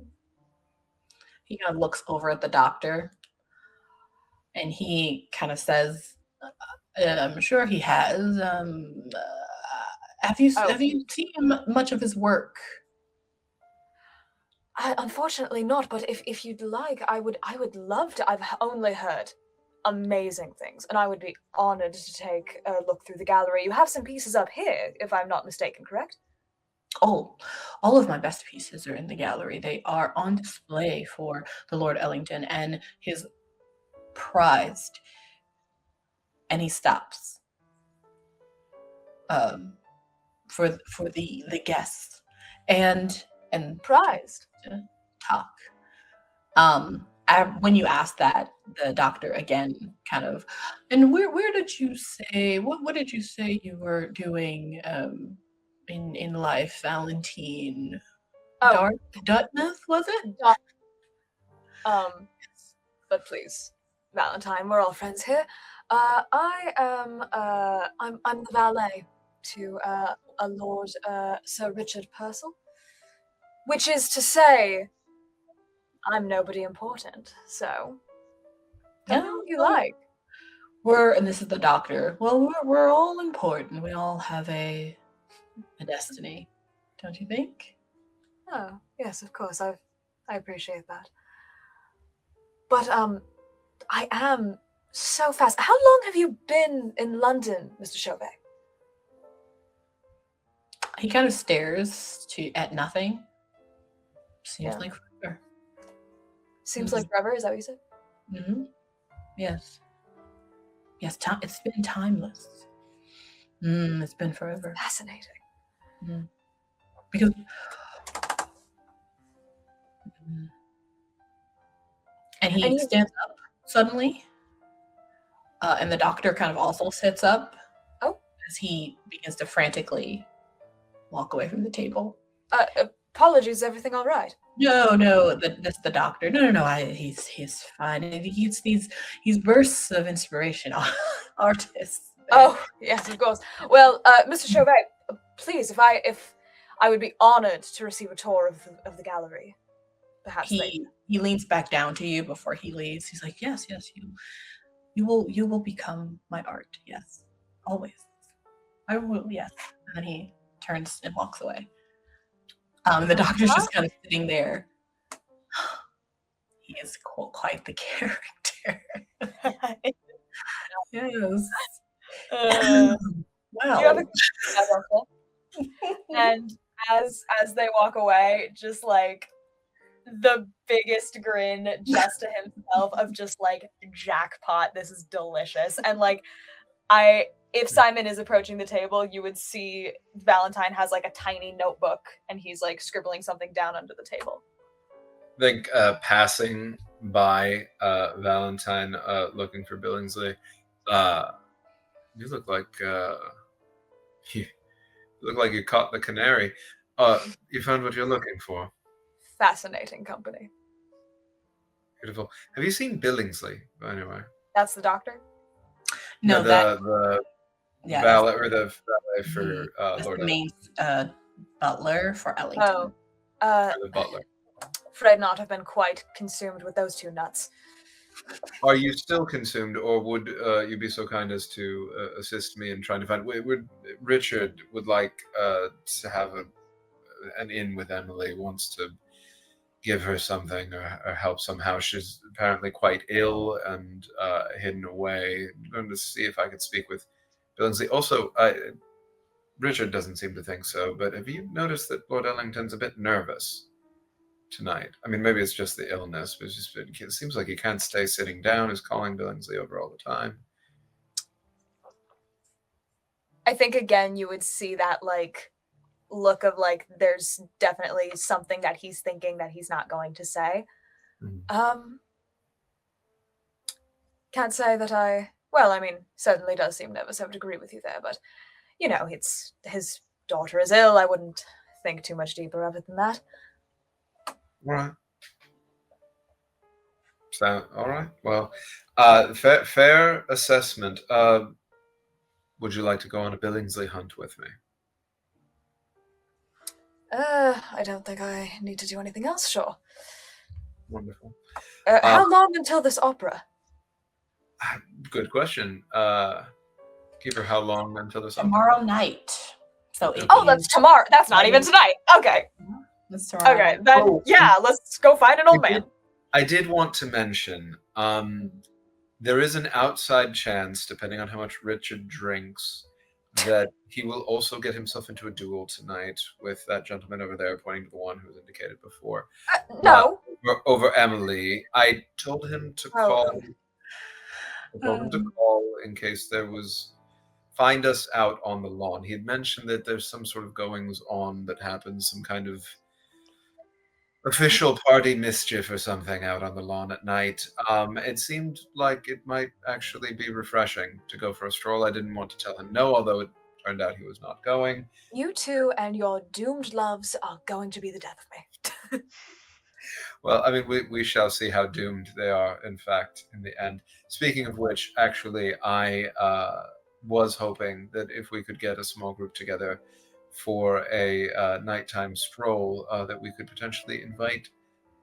He kind of looks over at the doctor, and he kind of says, I'm sure he has. Have you seen much of his work? Unfortunately not, but if you'd like, I would love to. I've only heard amazing things, and I would be honored to take a look through the gallery. You have some pieces up here, if I'm not mistaken, correct? Oh, all of my best pieces are in the gallery. They are on display for the Lord Ellington and his prized. And he stops. for the guests and Surprised. talk. When you asked that, the doctor again kind of, and where did you say what did you say you were doing in life, Valentine? Oh, Dartmouth, was it? But please, Valentine, we're all friends here. I am I'm the valet to a Lord Sir Richard Purcell, which is to say, I'm nobody important. So, tell me what you like. And this is the doctor. Well, we're all important. We all have a destiny, don't you think? Oh, yes, of course. I appreciate that. But I am so fast. How long have you been in London, Mr. Chauvet? He kind of stares at nothing. Seems like forever. Seems like forever. Is that what you said? Mm-hmm. Yes. Yes. It's been timeless. It's been forever. Fascinating. Mm-hmm. Because. And he stands up suddenly, and the doctor kind of also sits up. Oh. As he begins to frantically walk away from the table. Apologies, is everything all right? No, that's the doctor. No. He's fine. He's these bursts of inspiration, artists. Oh yes, of course. Well, Mr. Chauvet, please, if I would be honored to receive a tour of the gallery. Perhaps he leans back down to you before he leaves. He's like, yes, you will become my art. Yes, always. I will. Yes. And then he turns and walks away. The doctor's just kind of sitting there. He is quite the character. Yes. Well. You have a and as they walk away, just like the biggest grin just to himself of just like, jackpot, this is delicious. And like if Simon is approaching the table, you would see Valentine has like a tiny notebook and he's like scribbling something down under the table. I think passing by Valentine looking for Billingsley, you look like you caught the canary. You found what you're looking for. Fascinating company. Beautiful. Have you seen Billingsley, by any way? That's the doctor? No, the valet or the valet for Lord. The main butler for Ellington. Oh, the butler. Fred not have been quite consumed with those two nuts. Are you still consumed, or would you be so kind as to assist me in trying to find? Richard would like to have an in with Emily. Wants to give her something or help somehow. She's apparently quite ill and hidden away. I'm going to see if I could speak with Billingsley. Also, Richard doesn't seem to think so, but have you noticed that Lord Ellington's a bit nervous tonight? I mean, maybe it's just the illness, but it seems like he can't stay sitting down. He's calling Billingsley over all the time. I think, again, you would see that, like, look of like there's definitely something that he's thinking that he's not going to say. Can't say that certainly does seem nervous. I would agree with you there, but it's his daughter is ill. I wouldn't think too much deeper of it than that. Right. So all right. Well, fair assessment. Would you like to go on a Billingsley hunt with me? I don't think I need to do anything else, sure. Wonderful. How long until this opera? Good question. Keeper, how long until this tomorrow night. So that's tomorrow. That's not even tonight. Okay. That's tomorrow. Okay, then let's go find an old man. I did want to mention, there is an outside chance, depending on how much Richard drinks, that he will also get himself into a duel tonight with that gentleman over there, pointing to the one who was indicated before. No. Over Emily. I told him to call. I told him to call in case there was find us out on the lawn. He had mentioned that there's some sort of goings on that happens, some kind of official party mischief or something out on the lawn at night. It seemed like it might actually be refreshing to go for a stroll. I didn't want to tell him no, although it turned out he was not going. You two and your doomed loves are going to be the death of me. Well, I mean, we shall see how doomed they are, in fact, in the end. Speaking of which, actually, I was hoping that if we could get a small group together for a nighttime stroll, that we could potentially invite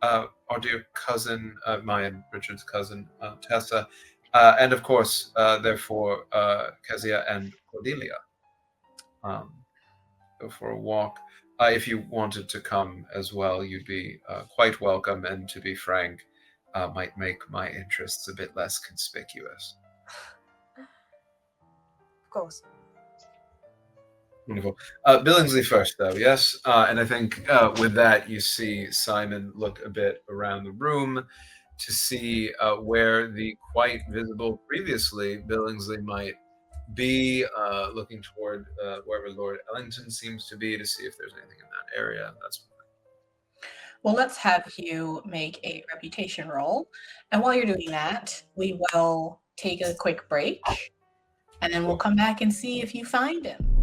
our dear cousin, Maya and Richard's cousin, Tessa, and of course, therefore, Kezia and Cordelia. Go for a walk. If you wanted to come as well, you'd be quite welcome, and to be frank, might make my interests a bit less conspicuous. Of course. Wonderful. Billingsley first, though, yes? And I think with that, you see Simon look a bit around the room to see where the quite visible previously Billingsley might be, looking toward wherever Lord Ellington seems to be, to see if there's anything in that area. Well, let's have you make a reputation roll. And while you're doing that, we will take a quick break, and then we'll come back and see if you find him.